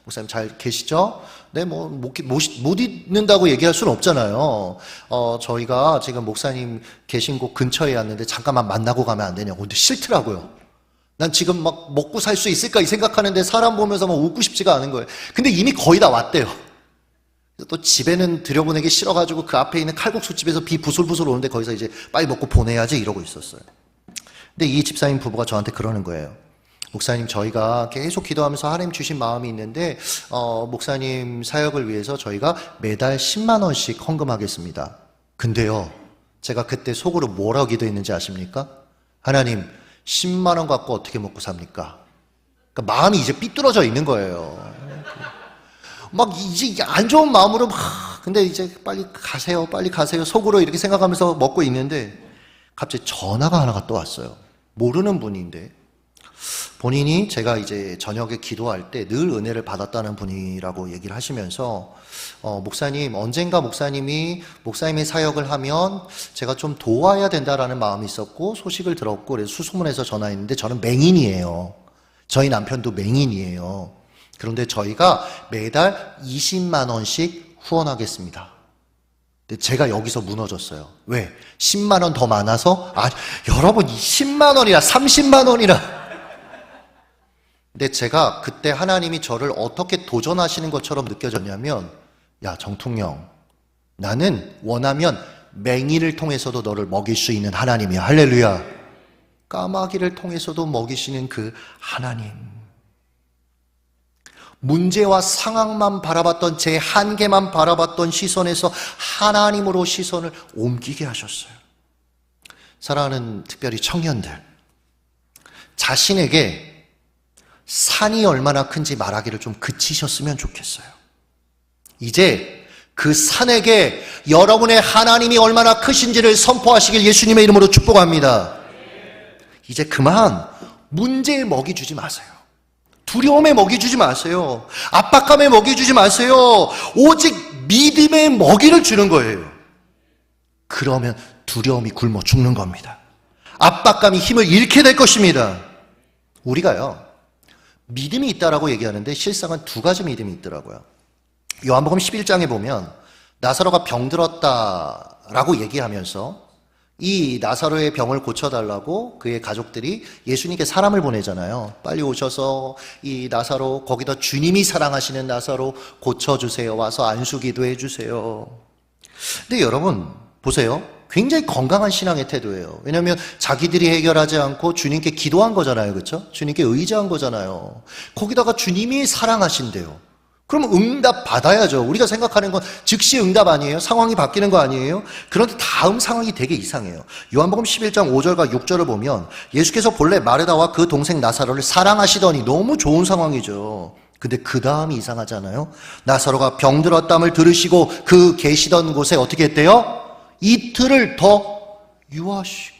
Speaker 1: 목사님 잘 계시죠? 네, 못 있는다고 얘기할 수는 없잖아요. 저희가 지금 목사님 계신 곳 근처에 왔는데 잠깐만 만나고 가면 안 되냐고. 근데 싫더라고요. 난 지금 막 먹고 살 수 있을까 이 생각하는데 사람 보면서 막 웃고 싶지가 않은 거예요. 근데 이미 거의 다 왔대요. 또 집에는 들여보내기 싫어가지고 그 앞에 있는 칼국수 집에서 비 부슬부슬 오는데 거기서 이제 빨리 먹고 보내야지 이러고 있었어요. 근데 이 집사님 부부가 저한테 그러는 거예요. 목사님, 저희가 계속 기도하면서 하나님 주신 마음이 있는데 목사님 사역을 위해서 저희가 매달 10만 원씩 헌금하겠습니다. 근데요, 제가 그때 속으로 뭐라고 기도했는지 아십니까? 하나님, 10만 원 갖고 어떻게 먹고 삽니까? 그러니까 마음이 이제 삐뚤어져 있는 거예요. 막 이제 안 좋은 마음으로 근데 이제 빨리 가세요 속으로 이렇게 생각하면서 먹고 있는데 갑자기 전화가 하나가 또 왔어요. 모르는 분인데, 본인이 제가 이제 저녁에 기도할 때 늘 은혜를 받았다는 분이라고 얘기를 하시면서 목사님, 언젠가 목사님의 사역을 하면 제가 좀 도와야 된다라는 마음이 있었고 소식을 들었고 그래서 수소문해서 전화했는데, 저는 맹인이에요. 저희 남편도 맹인이에요. 그런데 저희가 매달 20만 원씩 후원하겠습니다. 근데 제가 여기서 무너졌어요. 왜? 10만 원 더 많아서? 여러분, 10만 원이라 30만 원이라. 근데 제가 그때 하나님이 저를 어떻게 도전하시는 것처럼 느껴졌냐면, 야, 정통령, 나는 원하면 맹인을 통해서도 너를 먹일 수 있는 하나님이야. 할렐루야. 까마귀를 통해서도 먹이시는 그 하나님. 문제와 상황만 바라봤던, 제 한계만 바라봤던 시선에서 하나님으로 시선을 옮기게 하셨어요. 사랑하는 특별히 청년들, 자신에게 산이 얼마나 큰지 말하기를 좀 그치셨으면 좋겠어요. 이제 그 산에게 여러분의 하나님이 얼마나 크신지를 선포하시길 예수님의 이름으로 축복합니다. 이제 그만 문제에 먹이 주지 마세요. 두려움에 먹이 주지 마세요. 압박감에 먹이 주지 마세요. 오직 믿음의 먹이를 주는 거예요. 그러면 두려움이 굶어 죽는 겁니다. 압박감이 힘을 잃게 될 것입니다. 우리가요, 믿음이 있다라고 얘기하는데 실상은 두 가지 믿음이 있더라고요. 요한복음 11장에 보면 나사로가 병들었다라고 얘기하면서 이 나사로의 병을 고쳐달라고 그의 가족들이 예수님께 사람을 보내잖아요. 빨리 오셔서 이 나사로, 거기다 주님이 사랑하시는 나사로 고쳐주세요. 와서 안수기도 해주세요. 근데 여러분 보세요. 굉장히 건강한 신앙의 태도예요. 왜냐하면 자기들이 해결하지 않고 주님께 기도한 거잖아요. 그렇죠? 주님께 의지한 거잖아요. 거기다가 주님이 사랑하신대요. 그럼 응답 받아야죠. 우리가 생각하는 건 즉시 응답 아니에요? 상황이 바뀌는 거 아니에요? 그런데 다음 상황이 되게 이상해요. 요한복음 11장 5절과 6절을 보면 예수께서 본래 마르다와 그 동생 나사로를 사랑하시더니, 너무 좋은 상황이죠. 근데 그 다음이 이상하잖아요. 나사로가 병들었담을 들으시고 그 계시던 곳에 어떻게 했대요? 이틀을 더 유하시고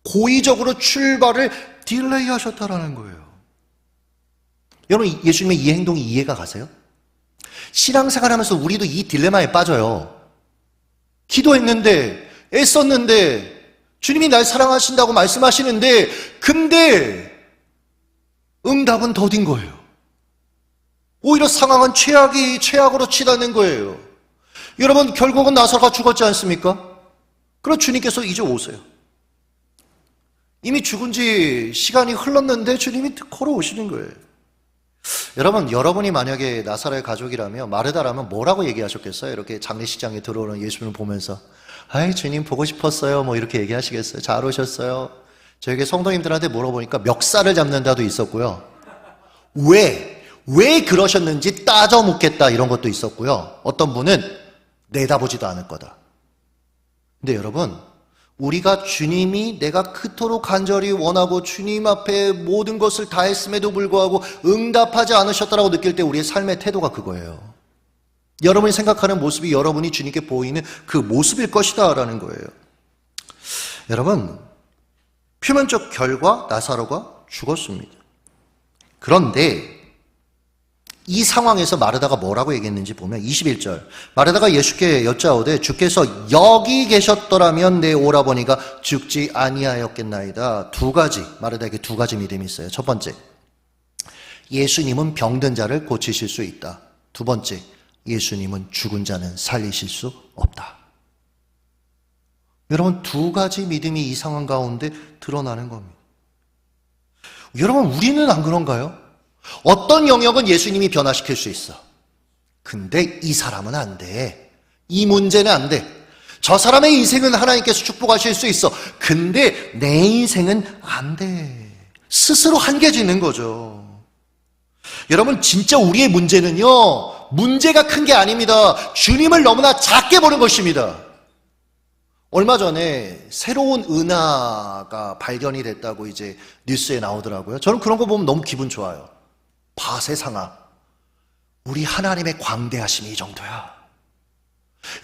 Speaker 1: 고의적으로 출발을 딜레이 하셨다라는 거예요. 여러분, 예수님의 이 행동이 이해가 가세요? 신앙생활하면서 우리도 이 딜레마에 빠져요. 기도했는데, 애썼는데, 주님이 날 사랑하신다고 말씀하시는데, 근데 응답은 더딘 거예요. 오히려 상황은 최악으로 치닫는 거예요. 여러분, 결국은 나사로가 죽었지 않습니까? 그럼 주님께서 이제 오세요. 이미 죽은 지 시간이 흘렀는데 주님이 걸어오시는 거예요. 여러분, 여러분이 만약에 나사로의 가족이라면, 마르다라면 뭐라고 얘기하셨겠어요? 이렇게 장례식장에 들어오는 예수님을 보면서, 아이, 주님 보고 싶었어요. 뭐 이렇게 얘기하시겠어요? 잘 오셨어요. 저에게 성도님들한테 물어보니까 멱살을 잡는다도 있었고요. 왜 그러셨는지 따져 묻겠다, 이런 것도 있었고요. 어떤 분은 내다보지도 않을 거다. 근데 여러분, 우리가 주님이 내가 그토록 간절히 원하고 주님 앞에 모든 것을 다 했음에도 불구하고 응답하지 않으셨다라고 느낄 때 우리의 삶의 태도가 그거예요. 여러분이 생각하는 모습이 여러분이 주님께 보이는 그 모습일 것이다 라는 거예요. 여러분, 표면적 결과 나사로가 죽었습니다. 그런데 이 상황에서 마르다가 뭐라고 얘기했는지 보면 21절, 마르다가 예수께 여짜오되 주께서 여기 계셨더라면 내 오라버니가 죽지 아니하였겠나이다. 마르다에게 두 가지 믿음이 있어요. 첫 번째, 예수님은 병든 자를 고치실 수 있다. 두 번째, 예수님은 죽은 자는 살리실 수 없다. 여러분, 두 가지 믿음이 이 상황 가운데 드러나는 겁니다. 여러분, 우리는 안 그런가요? 어떤 영역은 예수님이 변화시킬 수 있어. 근데 이 사람은 안 돼. 이 문제는 안 돼. 저 사람의 인생은 하나님께서 축복하실 수 있어. 근데 내 인생은 안 돼. 스스로 한계 짓는 거죠. 여러분, 진짜 우리의 문제는요, 문제가 큰 게 아닙니다. 주님을 너무나 작게 보는 것입니다. 얼마 전에 새로운 은하가 발견이 됐다고 이제 뉴스에 나오더라고요. 저는 그런 거 보면 너무 기분 좋아요. 봐, 세상아, 우리 하나님의 광대하심이 이 정도야.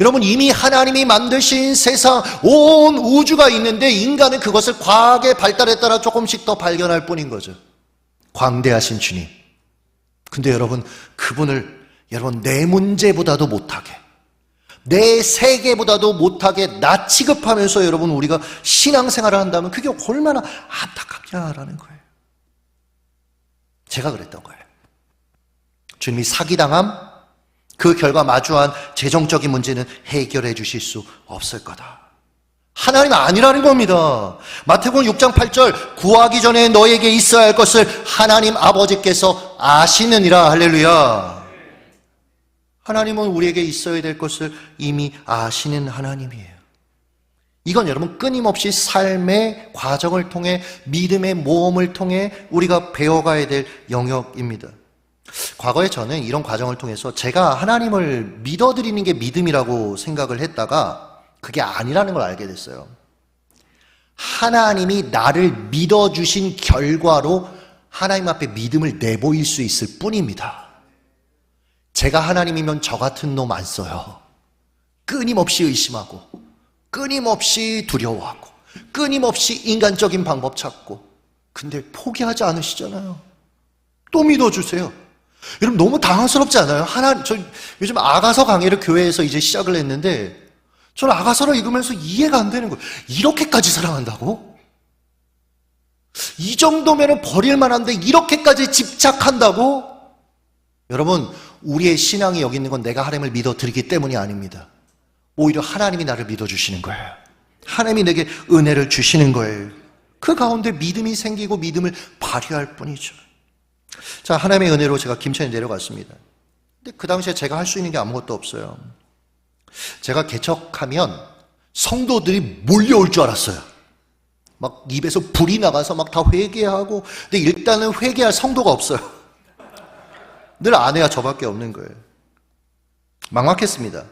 Speaker 1: 여러분, 이미 하나님이 만드신 세상, 온 우주가 있는데 인간은 그것을 과학의 발달에 따라 조금씩 더 발견할 뿐인 거죠. 광대하신 주님. 근데 여러분, 그분을 내 문제보다도 못하게, 내 세계보다도 못하게 나 취급하면서 여러분, 우리가 신앙생활을 한다면 그게 얼마나 안타깝냐라는 거예요. 제가 그랬던 거예요. 주님이 사기당함, 그 결과 마주한 재정적인 문제는 해결해 주실 수 없을 거다. 하나님 아니라는 겁니다. 마태복음 6장 8절, 구하기 전에 너에게 있어야 할 것을 하나님 아버지께서 아시느니라. 할렐루야. 하나님은 우리에게 있어야 될 것을 이미 아시는 하나님이에요. 이건 여러분, 끊임없이 삶의 과정을 통해, 믿음의 모험을 통해 우리가 배워가야 될 영역입니다. 과거에 저는 이런 과정을 통해서 제가 하나님을 믿어드리는 게 믿음이라고 생각을 했다가 그게 아니라는 걸 알게 됐어요. 하나님이 나를 믿어주신 결과로 하나님 앞에 믿음을 내보일 수 있을 뿐입니다. 제가 하나님이면 저 같은 놈 안 써요. 끊임없이 의심하고, 끊임없이 두려워하고, 끊임없이 인간적인 방법 찾고. 근데 포기하지 않으시잖아요. 또 믿어주세요. 여러분 너무 당황스럽지 않아요? 저 요즘 아가서 강의를 교회에서 이제 시작을 했는데 저는 아가서를 읽으면서 이해가 안 되는 거예요. 이렇게까지 사랑한다고? 이 정도면 버릴 만한데 이렇게까지 집착한다고? 여러분, 우리의 신앙이 여기 있는 건 내가 하나님을 믿어드리기 때문이 아닙니다. 오히려 하나님이 나를 믿어주시는 거예요. 하나님이 내게 은혜를 주시는 거예요. 그 가운데 믿음이 생기고 믿음을 발휘할 뿐이죠. 자, 하나님의 은혜로 제가 김천에 내려갔습니다. 근데 그 당시에 제가 할 수 있는 게 아무것도 없어요. 제가 개척하면 성도들이 몰려올 줄 알았어요. 막 입에서 불이 나가서 막 다 회개하고. 근데 일단은 회개할 성도가 없어요. 늘 아내와 저밖에 없는 거예요. 막막했습니다.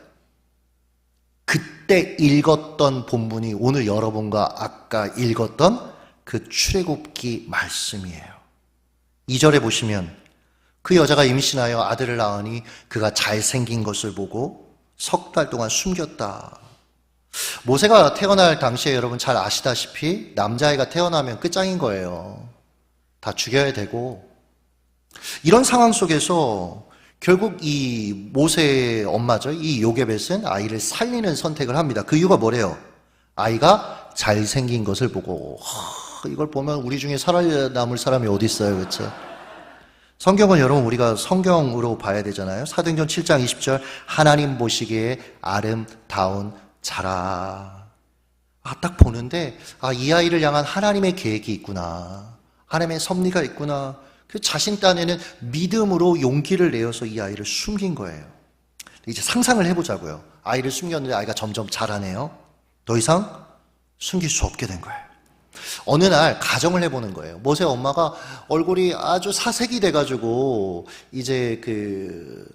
Speaker 1: 그때 읽었던 본문이 오늘 여러분과 아까 읽었던 그 출애굽기 말씀이에요. 2절에 보시면 그 여자가 임신하여 아들을 낳으니 그가 잘생긴 것을 보고 석 달 동안 숨겼다. 모세가 태어날 당시에 여러분 잘 아시다시피 남자아이가 태어나면 끝장인 거예요. 다 죽여야 되고. 이런 상황 속에서 결국 이 모세의 엄마죠. 이 요게벳은 아이를 살리는 선택을 합니다. 그 이유가 뭐래요? 아이가 잘생긴 것을 보고. 이걸 보면 우리 중에 살아남을 사람이 어디 있어요, 그렇죠? 성경은 여러분 우리가 성경으로 봐야 되잖아요. 사도행전 7장 20절 하나님 보시기에 아름다운 자라. 딱 보는데 이 아이를 향한 하나님의 계획이 있구나. 하나님의 섭리가 있구나. 그 자신 딴에는 믿음으로 용기를 내어서 이 아이를 숨긴 거예요. 이제 상상을 해보자고요. 아이를 숨겼는데 아이가 점점 자라네요. 더 이상 숨길 수 없게 된 거예요. 어느 날 가정을 해보는 거예요. 모세 엄마가 얼굴이 아주 사색이 돼가지고 이제 그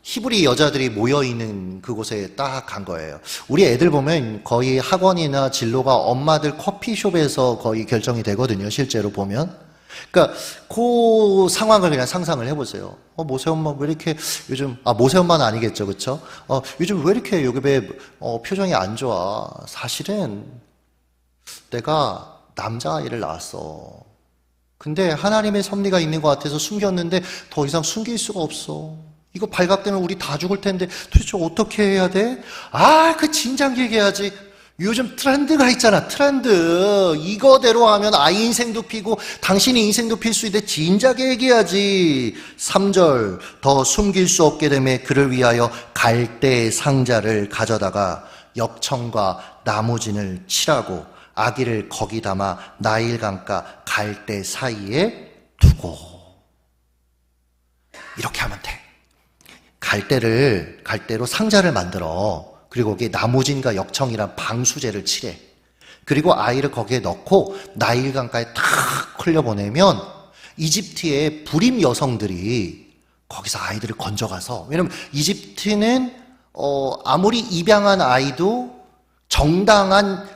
Speaker 1: 히브리 여자들이 모여있는 그곳에 딱 간 거예요. 우리 애들 보면 거의 학원이나 진로가 엄마들 커피숍에서 거의 결정이 되거든요. 실제로 보면. 그러니까 그 상황을 그냥 상상을 해보세요. 모세 엄마 왜 이렇게 요즘 모세 엄마는 아니겠죠, 그렇죠? 요즘 왜 이렇게 요게 표정이 안 좋아? 사실은 내가 남자아이를 낳았어. 근데 하나님의 섭리가 있는 것 같아서 숨겼는데 더 이상 숨길 수가 없어. 이거 발각되면 우리 다 죽을 텐데 도대체 어떻게 해야 돼? 그 진작 얘기해야지. 요즘 트렌드가 있잖아, 트렌드. 이거대로 하면 아이 인생도 피고 당신이 인생도 필 수 있는데 진작에 얘기해야지. 3절 더 숨길 수 없게 되매 그를 위하여 갈대 상자를 가져다가 역청과 나무진을 칠하고 아기를 거기 담아 나일강가 갈대 사이에 두고. 이렇게 하면 돼. 갈대로 상자를 만들어. 그리고 거기에 나무진과 역청이란 방수제를 칠해. 그리고 아이를 거기에 넣고 나일강가에 탁 흘려보내면 이집트의 불임 여성들이 거기서 아이들을 건져가서, 왜냐면 이집트는 아무리 입양한 아이도 정당한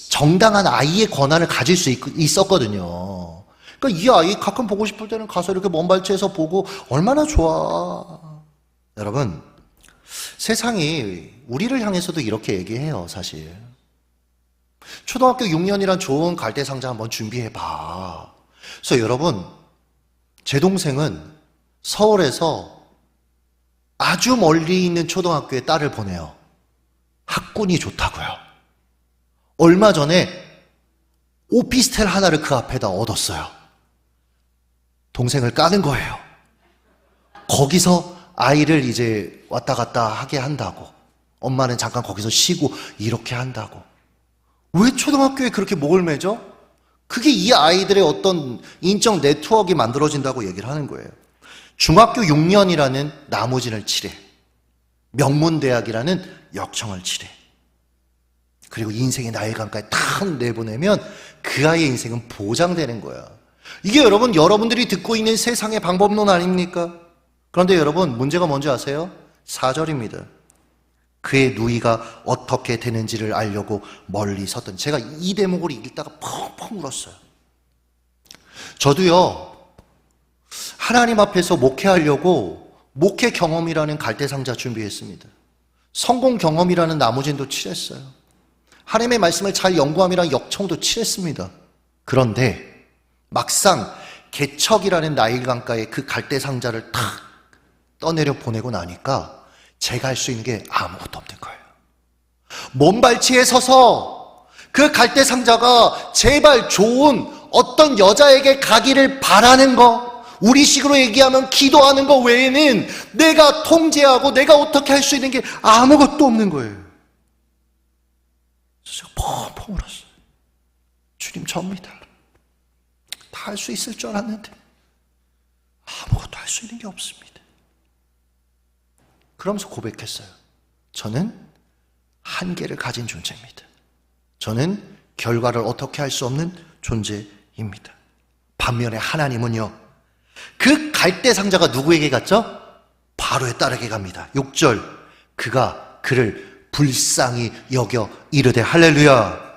Speaker 1: 정당한 아이의 권한을 가질 수 있었거든요. 그러니까 이 아이 가끔 보고 싶을 때는 가서 이렇게 먼 발치에서 보고 얼마나 좋아. 여러분, 세상이 우리를 향해서도 이렇게 얘기해요, 사실. 초등학교 6년이란 좋은 갈대상자 한번 준비해봐. 그래서 여러분, 제 동생은 서울에서 아주 멀리 있는 초등학교에 딸을 보내요. 학군이 좋다고요. 얼마 전에 오피스텔 하나를 그 앞에다 얻었어요. 동생을 까는 거예요. 거기서 아이를 이제 왔다 갔다 하게 한다고. 엄마는 잠깐 거기서 쉬고 이렇게 한다고. 왜 초등학교에 그렇게 목을 매죠? 그게 이 아이들의 어떤 인적 네트워크가 만들어진다고 얘기를 하는 거예요. 중학교 6년이라는 나무진을 칠해. 명문대학이라는 역청을 칠해. 그리고 인생의 나일강가에 탁 내보내면 그 아이의 인생은 보장되는 거야. 이게 여러분, 여러분들이 듣고 있는 세상의 방법론 아닙니까? 그런데 여러분, 문제가 뭔지 아세요? 4절입니다. 그의 누이가 어떻게 되는지를 알려고 멀리 섰던. 제가 이 대목을 읽다가 펑펑 울었어요. 저도요, 하나님 앞에서 목회하려고 목회 경험이라는 갈대상자 준비했습니다. 성공 경험이라는 나무진도 칠했어요. 하나님의 말씀을 잘 연구함이라는 역청도 칠했습니다. 그런데 막상 개척이라는 나일 강가에 그 갈대상자를 탁 떠내려 보내고 나니까 제가 할 수 있는 게 아무것도 없는 거예요. 먼발치에 서서 그 갈대상자가 제발 좋은 어떤 여자에게 가기를 바라는 거, 우리식으로 얘기하면 기도하는 거 외에는 내가 통제하고 내가 어떻게 할 수 있는 게 아무것도 없는 거예요. 그래서 제가 펑펑 울었어요. 주님, 접니다. 다 할 수 있을 줄 알았는데 아무것도 할 수 있는 게 없습니다. 그러면서 고백했어요. 저는 한계를 가진 존재입니다. 저는 결과를 어떻게 할 수 없는 존재입니다. 반면에 하나님은요, 그 갈대상자가 누구에게 갔죠? 바로의 딸에게 갑니다. 6절, 그가 그를 불쌍히 여겨 이르되. 할렐루야.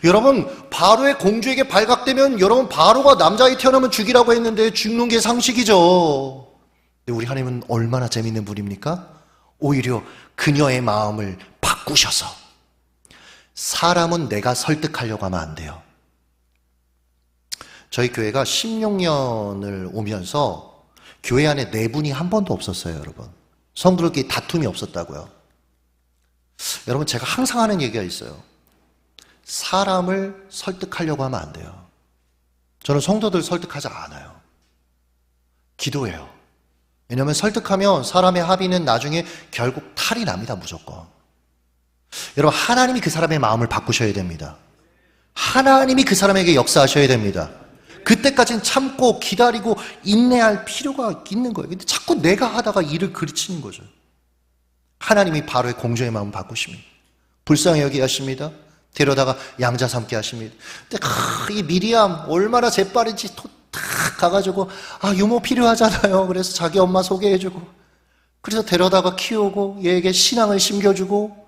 Speaker 1: 여러분, 바로의 공주에게 발각되면 여러분, 바로가 남자아이 태어나면 죽이라고 했는데 죽는 게 상식이죠. 근데 우리 하나님은 얼마나 재밌는 분입니까? 오히려 그녀의 마음을 바꾸셔서, 사람은 내가 설득하려고 하면 안 돼요. 저희 교회가 16년을 오면서 교회 안에 내분이 한 번도 없었어요, 여러분. 성도들끼리 다툼이 없었다고요. 여러분, 제가 항상 하는 얘기가 있어요. 사람을 설득하려고 하면 안 돼요. 저는 성도들 설득하지 않아요. 기도해요. 왜냐하면 설득하면 사람의 합의는 나중에 결국 탈이 납니다, 무조건. 여러분, 하나님이 그 사람의 마음을 바꾸셔야 됩니다. 하나님이 그 사람에게 역사하셔야 됩니다. 그때까지는 참고 기다리고 인내할 필요가 있는 거예요. 근데 자꾸 내가 하다가 일을 그르치는 거죠. 하나님이 바로의 공주의 마음을 바꾸십니다. 불쌍히 여기 하십니다. 데려다가 양자 삼게 하십니다. 근데 이 미리암 얼마나 재빠른지 탁 가가지고 유모 필요하잖아요. 그래서 자기 엄마 소개해주고, 그래서 데려다가 키우고 얘에게 신앙을 심겨주고,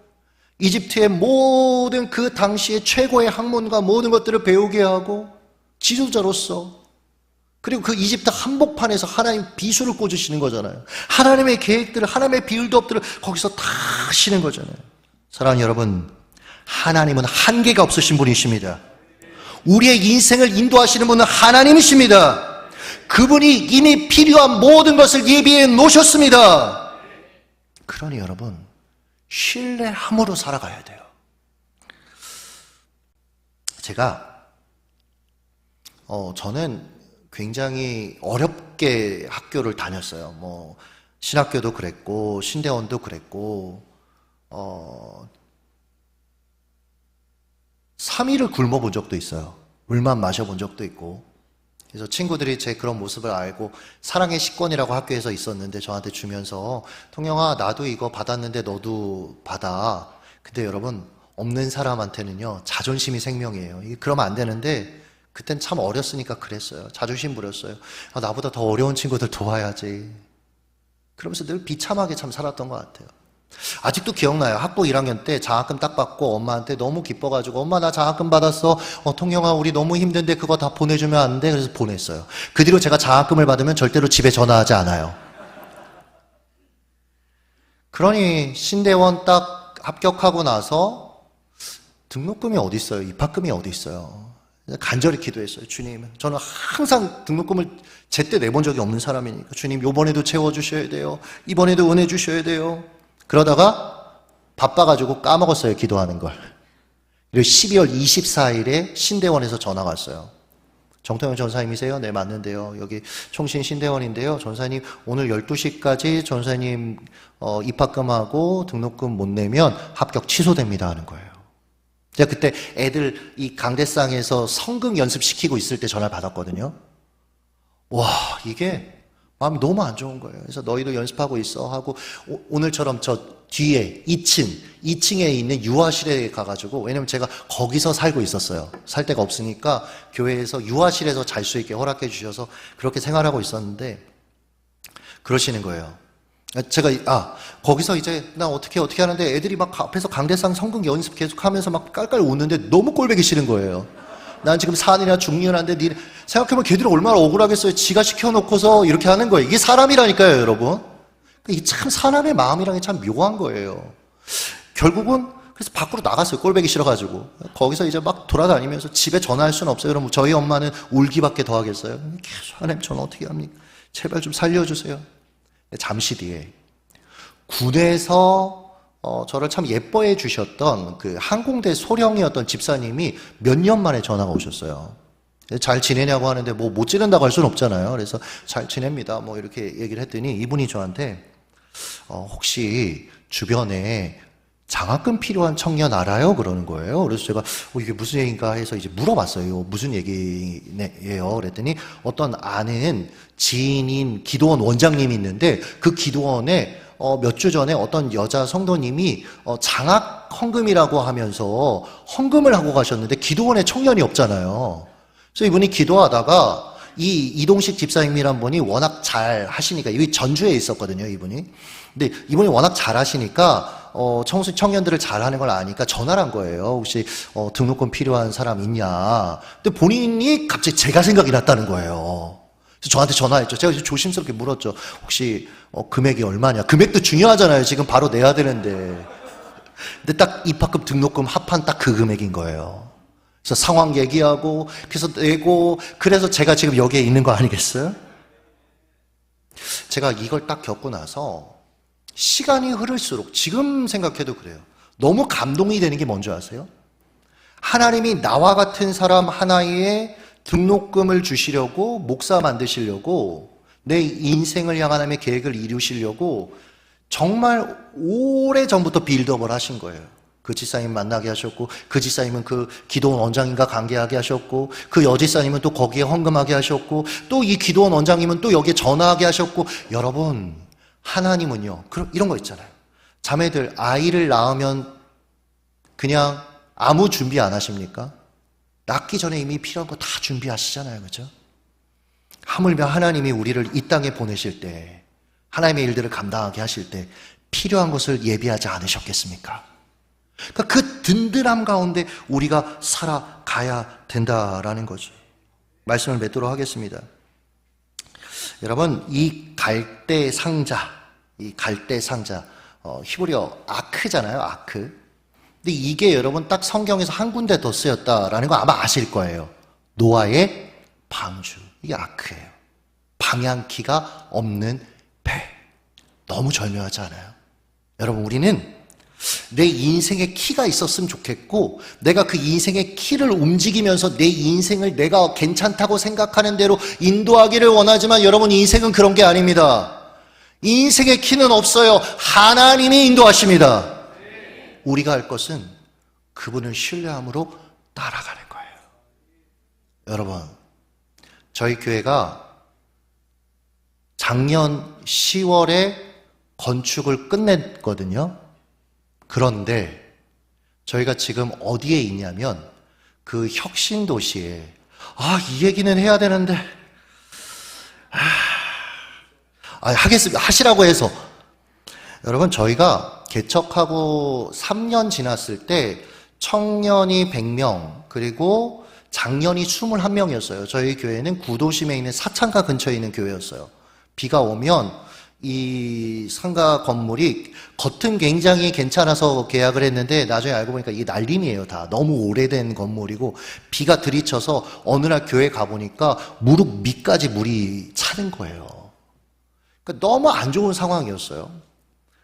Speaker 1: 이집트의 모든 그 당시의 최고의 학문과 모든 것들을 배우게 하고, 지도자로서, 그리고 그 이집트 한복판에서 하나님 비수를 꽂으시는 거잖아요. 하나님의 계획들을, 하나님의 비밀도업들을 거기서 다 하시는 거잖아요. 사랑하는 여러분, 하나님은 한계가 없으신 분이십니다. 우리의 인생을 인도하시는 분은 하나님이십니다. 그분이 이미 필요한 모든 것을 예비해 놓으셨습니다. 그러니 여러분, 신뢰함으로 살아가야 돼요. 제가 저는 굉장히 어렵게 학교를 다녔어요. 신학교도 그랬고 신대원도 그랬고 3일을 굶어본 적도 있어요. 물만 마셔본 적도 있고. 그래서 친구들이 제 그런 모습을 알고 사랑의 식권이라고 학교에서 있었는데 저한테 주면서, 통영아, 나도 이거 받았는데 너도 받아. 근데 여러분, 없는 사람한테는요, 자존심이 생명이에요. 그러면 안 되는데 그땐 참 어렸으니까 그랬어요. 자존심 부렸어요. 나보다 더 어려운 친구들 도와야지. 그러면서 늘 비참하게 참 살았던 것 같아요. 아직도 기억나요. 학부 1학년 때 장학금 딱 받고 엄마한테 너무 기뻐가지고, 엄마 나 장학금 받았어. 통영아, 우리 너무 힘든데 그거 다 보내주면 안 돼? 그래서 보냈어요. 그 뒤로 제가 장학금을 받으면 절대로 집에 전화하지 않아요. 그러니 신대원 딱 합격하고 나서 등록금이 어디 있어요? 입학금이 어디 있어요? 간절히 기도했어요. 주님, 저는 항상 등록금을 제때 내본 적이 없는 사람이니까 주님, 이번에도 채워주셔야 돼요. 이번에도 은혜 주셔야 돼요. 그러다가 바빠가지고 까먹었어요, 기도하는 걸. 그리고 12월 24일에 신대원에서 전화가 왔어요. 정통영 전사님이세요? 네, 맞는데요. 여기 총신 신대원인데요. 전사님, 오늘 12시까지 전사님 입학금하고 등록금 못 내면 합격 취소됩니다 하는 거예요. 제가 그때 애들 이 강대상에서 성극 연습시키고 있을 때 전화를 받았거든요. 와, 이게 마음이 너무 안 좋은 거예요. 그래서 너희도 연습하고 있어 하고, 오늘처럼 저 뒤에 2층에 있는 유아실에 가가지고, 왜냐면 제가 거기서 살고 있었어요. 살 데가 없으니까 교회에서 유아실에서 잘 수 있게 허락해 주셔서 그렇게 생활하고 있었는데, 그러시는 거예요. 제가 거기서 이제 나 어떻게 하는데 애들이 막 앞에서 강대상 성경 연습 계속하면서 막 깔깔 웃는데 너무 꼴보기 싫은 거예요. 난 지금 산이나 중년한데 생각해보면 걔들이 얼마나 억울하겠어요. 지가 시켜놓고서 이렇게 하는 거예요. 이게 사람이라니까요, 여러분. 이게 참 사람의 마음이라는 게 참 묘한 거예요. 결국은 그래서 밖으로 나갔어요. 꼴보기 싫어가지고. 거기서 이제 막 돌아다니면서 집에 전화할 수는 없어요. 그럼 저희 엄마는 울기밖에 더 하겠어요. 계속 하나님 저는 어떻게 합니까? 제발 좀 살려주세요. 잠시 뒤에 군에서 저를 참 예뻐해 주셨던 그 항공대 소령이었던 집사님이 몇 년 만에 전화가 오셨어요. 잘 지내냐고 하는데 뭐 못 지낸다고 할 수는 없잖아요. 그래서 잘 지냅니다. 뭐 이렇게 얘기를 했더니 이분이 저한테 혹시 주변에 장학금 필요한 청년 알아요? 그러는 거예요. 그래서 제가 이게 무슨 얘기인가 해서 이제 물어봤어요. 무슨 얘기예요? 그랬더니 어떤 아는 지인인 기도원 원장님이 있는데 그 기도원에 몇 주 전에 어떤 여자 성도님이 장학 헌금이라고 하면서 헌금을 하고 가셨는데 기도원에 청년이 없잖아요. 그래서 이분이 기도하다가 이 이동식 집사님이란 분이 워낙 잘 하시니까, 이분이 전주에 있었거든요, 이분이. 근데 이분이 워낙 잘 하시니까 청소 청년들을 잘 하는 걸 아니까 전화를 한 거예요. 혹시 등록금 필요한 사람 있냐. 근데 본인이 갑자기 제가 생각이 났다는 거예요. 그래서 저한테 전화했죠. 제가 조심스럽게 물었죠. 혹시 금액이 얼마냐. 금액도 중요하잖아요. 지금 바로 내야 되는데. 근데 딱 입학금 등록금 합한 딱 그 금액인 거예요. 그래서 상황 얘기하고 그래서 내고, 그래서 제가 지금 여기에 있는 거 아니겠어요? 제가 이걸 딱 겪고 나서 시간이 흐를수록, 지금 생각해도 그래요, 너무 감동이 되는 게 뭔지 아세요? 하나님이 나와 같은 사람 하나의 등록금을 주시려고, 목사 만드시려고, 내 인생을 향한 하나님의 계획을 이루시려고 정말 오래전부터 빌드업을 하신 거예요. 그 집사님 만나게 하셨고, 그 집사님은 그 기도원 원장님과 관계하게 하셨고, 그 여집사님은 또 거기에 헌금하게 하셨고, 또 이 기도원 원장님은 또 여기에 전화하게 하셨고. 여러분, 하나님은요, 이런 거 있잖아요. 자매들 아이를 낳으면 그냥 아무 준비 안 하십니까? 낳기 전에 이미 필요한 거 다 준비하시잖아요. 그죠? 하물며 하나님이 우리를 이 땅에 보내실 때, 하나님의 일들을 감당하게 하실 때 필요한 것을 예비하지 않으셨겠습니까? 그러니까 그 든든함 가운데 우리가 살아가야 된다라는 거죠. 말씀을 맺도록 하겠습니다. 여러분, 이 갈대 상자, 히브리어 아크잖아요, 아크. 근데 이게 여러분 딱 성경에서 한 군데 더 쓰였다라는 거 아마 아실 거예요. 노아의 방주, 이게 아크예요. 방향키가 없는 배. 너무 절묘하지 않아요? 여러분, 우리는 내 인생에 키가 있었으면 좋겠고, 내가 그 인생의 키를 움직이면서 내 인생을 내가 괜찮다고 생각하는 대로 인도하기를 원하지만, 여러분, 인생은 그런 게 아닙니다. 인생의 키는 없어요. 하나님이 인도하십니다. 우리가 할 것은 그분을 신뢰함으로 따라가는 거예요. 여러분, 저희 교회가 작년 10월에 건축을 끝냈거든요. 그런데 저희가 지금 어디에 있냐면 그 혁신도시에, 이 얘기는 해야 되는데 하겠습니다. 하시라고 해서. 여러분, 저희가 개척하고 3년 지났을 때 청년이 100명, 그리고 장년이 21명이었어요. 저희 교회는 구도심에 있는 사창가 근처에 있는 교회였어요. 비가 오면 이 상가 건물이 겉은 굉장히 괜찮아서 계약을 했는데 나중에 알고 보니까 이게 날림이에요. 다 너무 오래된 건물이고, 비가 들이쳐서 어느 날 교회 가보니까 무릎 밑까지 물이 차는 거예요. 그러니까 너무 안 좋은 상황이었어요.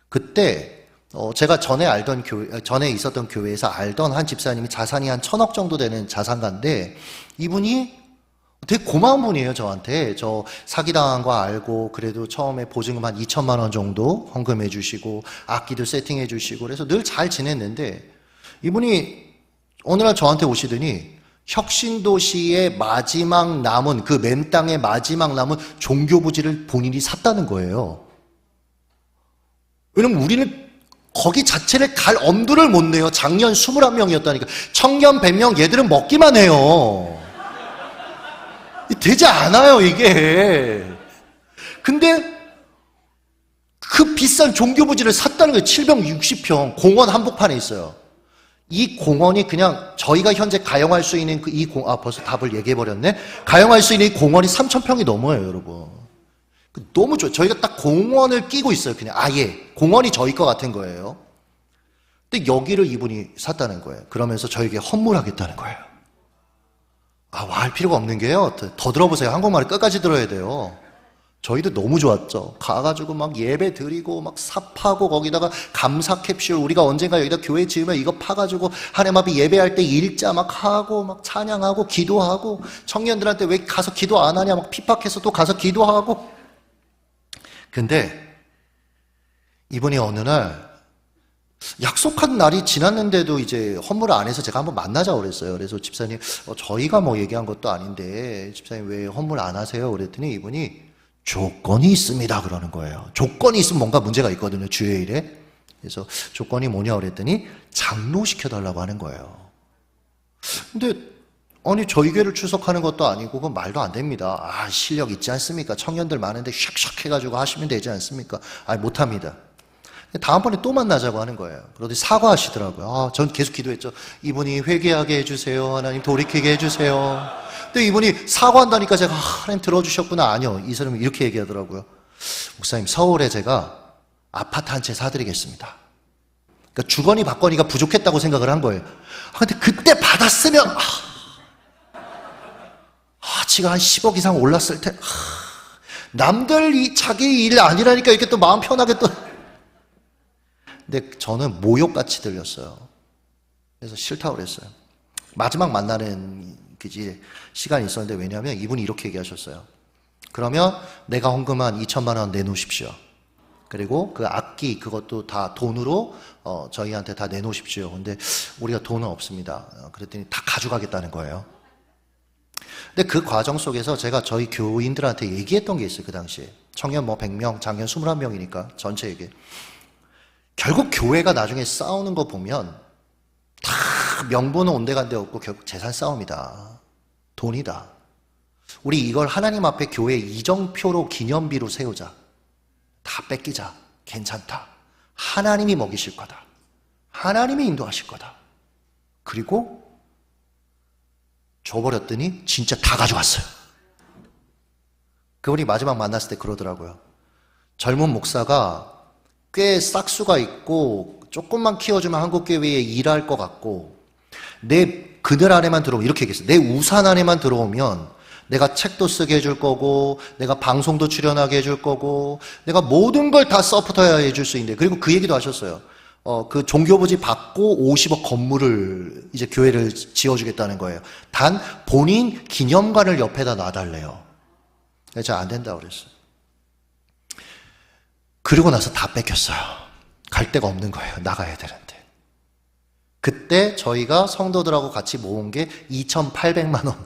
Speaker 1: 그때 제가 전에 있었던 교회에서 알던 한 집사님이 자산이 한 1,000억 정도 되는 자산가인데, 이분이 되게 고마운 분이에요. 저한테. 저 사기당한 거 알고 그래도 처음에 보증금 한 2천만 원 정도 헌금해 주시고 악기도 세팅해 주시고 그래서 늘 잘 지냈는데, 이분이 어느 날 저한테 오시더니 혁신도시의 마지막 남은, 그 맨땅의 마지막 남은 종교부지를 본인이 샀다는 거예요. 왜냐면 우리는 거기 자체를 갈 엄두를 못 내요. 작년 21명이었다니까. 청년 100명 얘들은 먹기만 해요. 되지 않아요, 이게. 근데 그 비싼 종교부지를 샀다는 거예요. 760평. 공원 한복판에 있어요. 이 공원이 그냥 저희가 현재 가용할 수 있는 벌써 답을 얘기해버렸네. 가용할 수 있는 이 공원이 3,000평이 넘어요, 여러분. 너무 좋아요. 저희가 딱 공원을 끼고 있어요. 그냥 아예. 공원이 저희 거 같은 거예요. 근데 여기를 이분이 샀다는 거예요. 그러면서 저에게 헌물하겠다는 거예요. 할 필요가 없는 게요. 더 들어보세요. 한국말을 끝까지 들어야 돼요. 저희도 너무 좋았죠. 가가지고 막 예배 드리고 막 삽하고 거기다가 감사 캡슐 우리가 언젠가 여기다 교회 지으면 이거 파가지고 하나님 앞에 예배할 때 일자 막 하고 막 찬양하고 기도하고 청년들한테 왜 가서 기도 안 하냐 막 핍박해서 또 가서 기도하고. 근데 이분이 어느 날 약속한 날이 지났는데도 이제 헌물을 안 해서 제가 한번 만나자고 그랬어요. 그래서 집사님 저희가 뭐 얘기한 것도 아닌데 집사님 왜 헌물 안 하세요? 그랬더니 이분이 조건이 있습니다 그러는 거예요. 조건이 있으면 뭔가 문제가 있거든요, 주일에. 그래서 조건이 뭐냐 그랬더니 장로 시켜달라고 하는 거예요. 근데 아니 저희 교회를 출석하는 것도 아니고 그건 말도 안 됩니다. 실력 있지 않습니까? 청년들 많은데 샥샥 해가지고 하시면 되지 않습니까? 못합니다. 다음번에 또 만나자고 하는 거예요. 그러더니 사과하시더라고요. 전 계속 기도했죠. 이분이 회개하게 해주세요. 하나님 돌이키게 해주세요. 근데 이분이 사과한다니까 제가 하나님 들어주셨구나. 아니요. 이 사람이 이렇게 얘기하더라고요. 목사님 서울에 제가 아파트 한 채 사드리겠습니다. 그러니까 주거니 받거니가 부족했다고 생각을 한 거예요. 근데 그때 받았으면 지가 한 10억 이상 올랐을 때 남들 자기 일 아니라니까 이렇게 또 마음 편하게 또. 근데 저는 모욕같이 들렸어요. 그래서 싫다고 그랬어요. 마지막 만나는 시간이 있었는데 왜냐하면 이분이 이렇게 얘기하셨어요. 그러면 내가 헌금한 2천만 원 내놓으십시오. 그리고 그 악기 그것도 다 돈으로 저희한테 다 내놓으십시오. 근데 우리가 돈은 없습니다. 그랬더니 다 가져가겠다는 거예요. 근데 그 과정 속에서 제가 저희 교인들한테 얘기했던 게 있어요. 그 당시에 청년 100명, 작년 21명이니까 전체 얘기. 결국 교회가 나중에 싸우는 거 보면 다 명분은 온데간데 없고 결국 재산 싸움이다. 돈이다. 우리 이걸 하나님 앞에 교회 이정표로 기념비로 세우자. 다 뺏기자. 괜찮다. 하나님이 먹이실 거다. 하나님이 인도하실 거다. 그리고 줘버렸더니 진짜 다 가져갔어요. 그분이 마지막 만났을 때 그러더라고요. 젊은 목사가 꽤 싹수가 있고 조금만 키워주면 한국교회에 일할 것 같고 내 그늘 안에만 들어오면 이렇게 얘기했어요. 내 우산 안에만 들어오면 내가 책도 쓰게 해줄 거고 내가 방송도 출연하게 해줄 거고 내가 모든 걸 다 서포터야 해줄 수 있는데 그리고 그 얘기도 하셨어요. 그 종교부지 받고 50억 건물을 이제 교회를 지어주겠다는 거예요. 단 본인 기념관을 옆에다 놔달래요. 제가 안 된다고 그랬어요. 그리고 나서 다 뺏겼어요. 갈 데가 없는 거예요. 나가야 되는데. 그때 저희가 성도들하고 같이 모은 게 2,800만 원.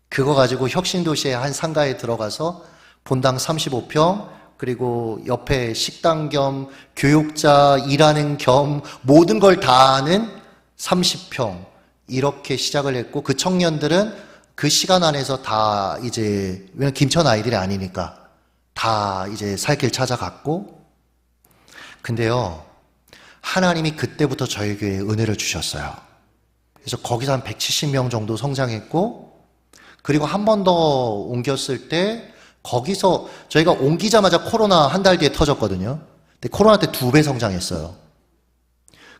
Speaker 1: 그거 가지고 혁신도시의 한 상가에 들어가서 본당 35평 그리고 옆에 식당 겸 교육자 일하는 겸 모든 걸 다 하는 30평 이렇게 시작을 했고 그 청년들은 그 시간 안에서 다 이제 왜냐면 김천 아이들이 아니니까 다 이제 살 길 찾아갔고 근데요 하나님이 그때부터 저희 교회에 은혜를 주셨어요. 그래서 거기서 한 170명 정도 성장했고 그리고 한 번 더 옮겼을 때 거기서 저희가 옮기자마자 코로나 한 달 뒤에 터졌거든요. 근데 코로나 때 2배 성장했어요.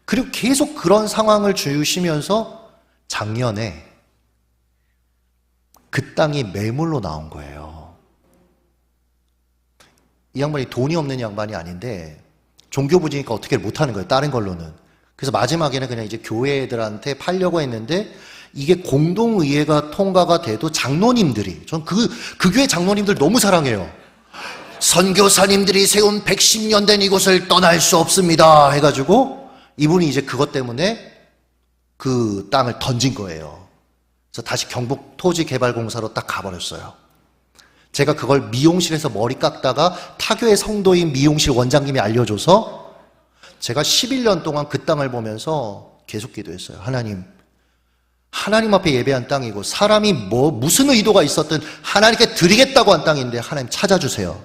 Speaker 1: 그리고 계속 그런 상황을 주시면서 작년에 그 땅이 매물로 나온 거예요. 이 양반이 돈이 없는 양반이 아닌데 종교부지니까 어떻게 못하는 거예요. 다른 걸로는. 그래서 마지막에는 그냥 이제 교회들한테 팔려고 했는데 이게 공동의회가 통과가 돼도 장로님들이 전 그 교회 장로님들 너무 사랑해요. 선교사님들이 세운 110년 된 이곳을 떠날 수 없습니다 해가지고 이분이 이제 그것 때문에 그 땅을 던진 거예요. 그래서 다시 경북토지개발공사로 딱 가버렸어요. 제가 그걸 미용실에서 머리 깎다가 타교의 성도인 미용실 원장님이 알려줘서 제가 11년 동안 그 땅을 보면서 계속 기도했어요. 하나님 앞에 예배한 땅이고 사람이 무슨 의도가 있었든 하나님께 드리겠다고 한 땅인데 하나님 찾아주세요.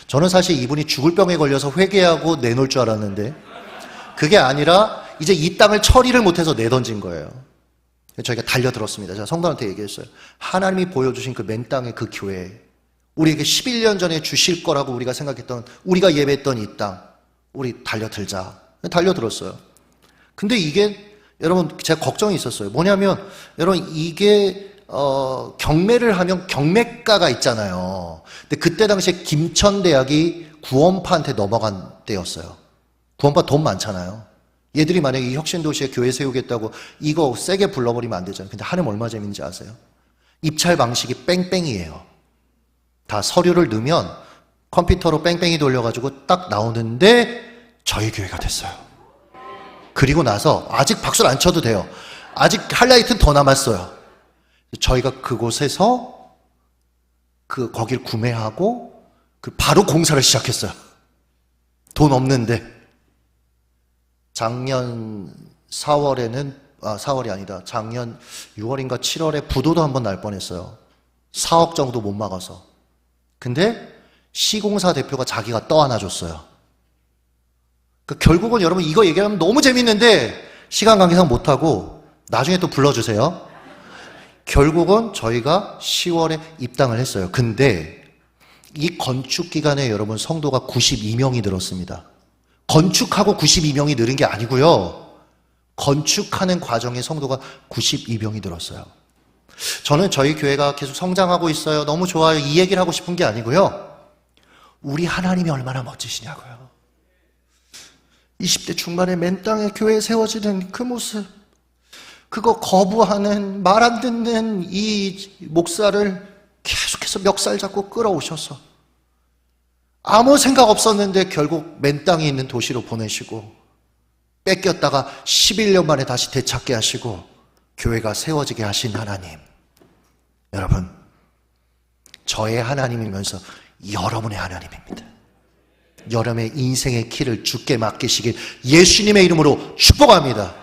Speaker 1: 저는 사실 이분이 죽을 병에 걸려서 회개하고 내놓을 줄 알았는데 그게 아니라 이제 이 땅을 처리를 못해서 내던진 거예요. 저희가 달려들었습니다. 제가 성도한테 얘기했어요. 하나님이 보여주신 그 맨 땅의 그 교회, 우리에게 11년 전에 주실 거라고 우리가 생각했던, 우리가 예배했던 이 땅, 우리 달려들자. 달려들었어요. 근데 이게 여러분 제가 걱정이 있었어요. 뭐냐면 여러분 이게 경매를 하면 경매가가 있잖아요. 근데 그때 당시에 김천대학이 구원파한테 넘어간 때였어요. 구원파 돈 많잖아요. 얘들이 만약에 이 혁신도시에 교회 세우겠다고 이거 세게 불러버리면 안 되잖아요. 근데 하나님 얼마 재밌는지 아세요? 입찰 방식이 뺑뺑이에요. 다 서류를 넣으면 컴퓨터로 뺑뺑이 돌려가지고 딱 나오는데 저희 교회가 됐어요. 그리고 나서 아직 박수를 안 쳐도 돼요. 아직 하이라이트는 더 남았어요. 저희가 그곳에서 거길 구매하고 바로 공사를 시작했어요. 돈 없는데. 작년 4월에는 4월이 아니다. 작년 6월인가 7월에 부도도 한번 날 뻔했어요. 4억 정도 못 막아서. 근데 시공사 대표가 자기가 떠안아줬어요. 결국은 여러분 이거 얘기하면 너무 재밌는데 시간 관계상 못하고 나중에 또 불러주세요. 결국은 저희가 10월에 입당을 했어요. 근데 이 건축 기간에 여러분 성도가 92명이 늘었습니다. 건축하고 92명이 늘은 게 아니고요. 건축하는 과정에 성도가 92명이 늘었어요. 저는 저희 교회가 계속 성장하고 있어요. 너무 좋아요. 이 얘기를 하고 싶은 게 아니고요. 우리 하나님이 얼마나 멋지시냐고요. 20대 중반에 맨 땅에 교회 세워지는 그 모습, 그거 거부하는, 말 안 듣는 이 목사를 계속해서 멱살 잡고 끌어오셔서 아무 생각 없었는데 결국 맨 땅에 있는 도시로 보내시고 뺏겼다가 11년 만에 다시 되찾게 하시고 교회가 세워지게 하신 하나님. 여러분, 저의 하나님이면서 여러분의 하나님입니다. 여러분의 인생의 키를 주께 맡기시길 예수님의 이름으로 축복합니다.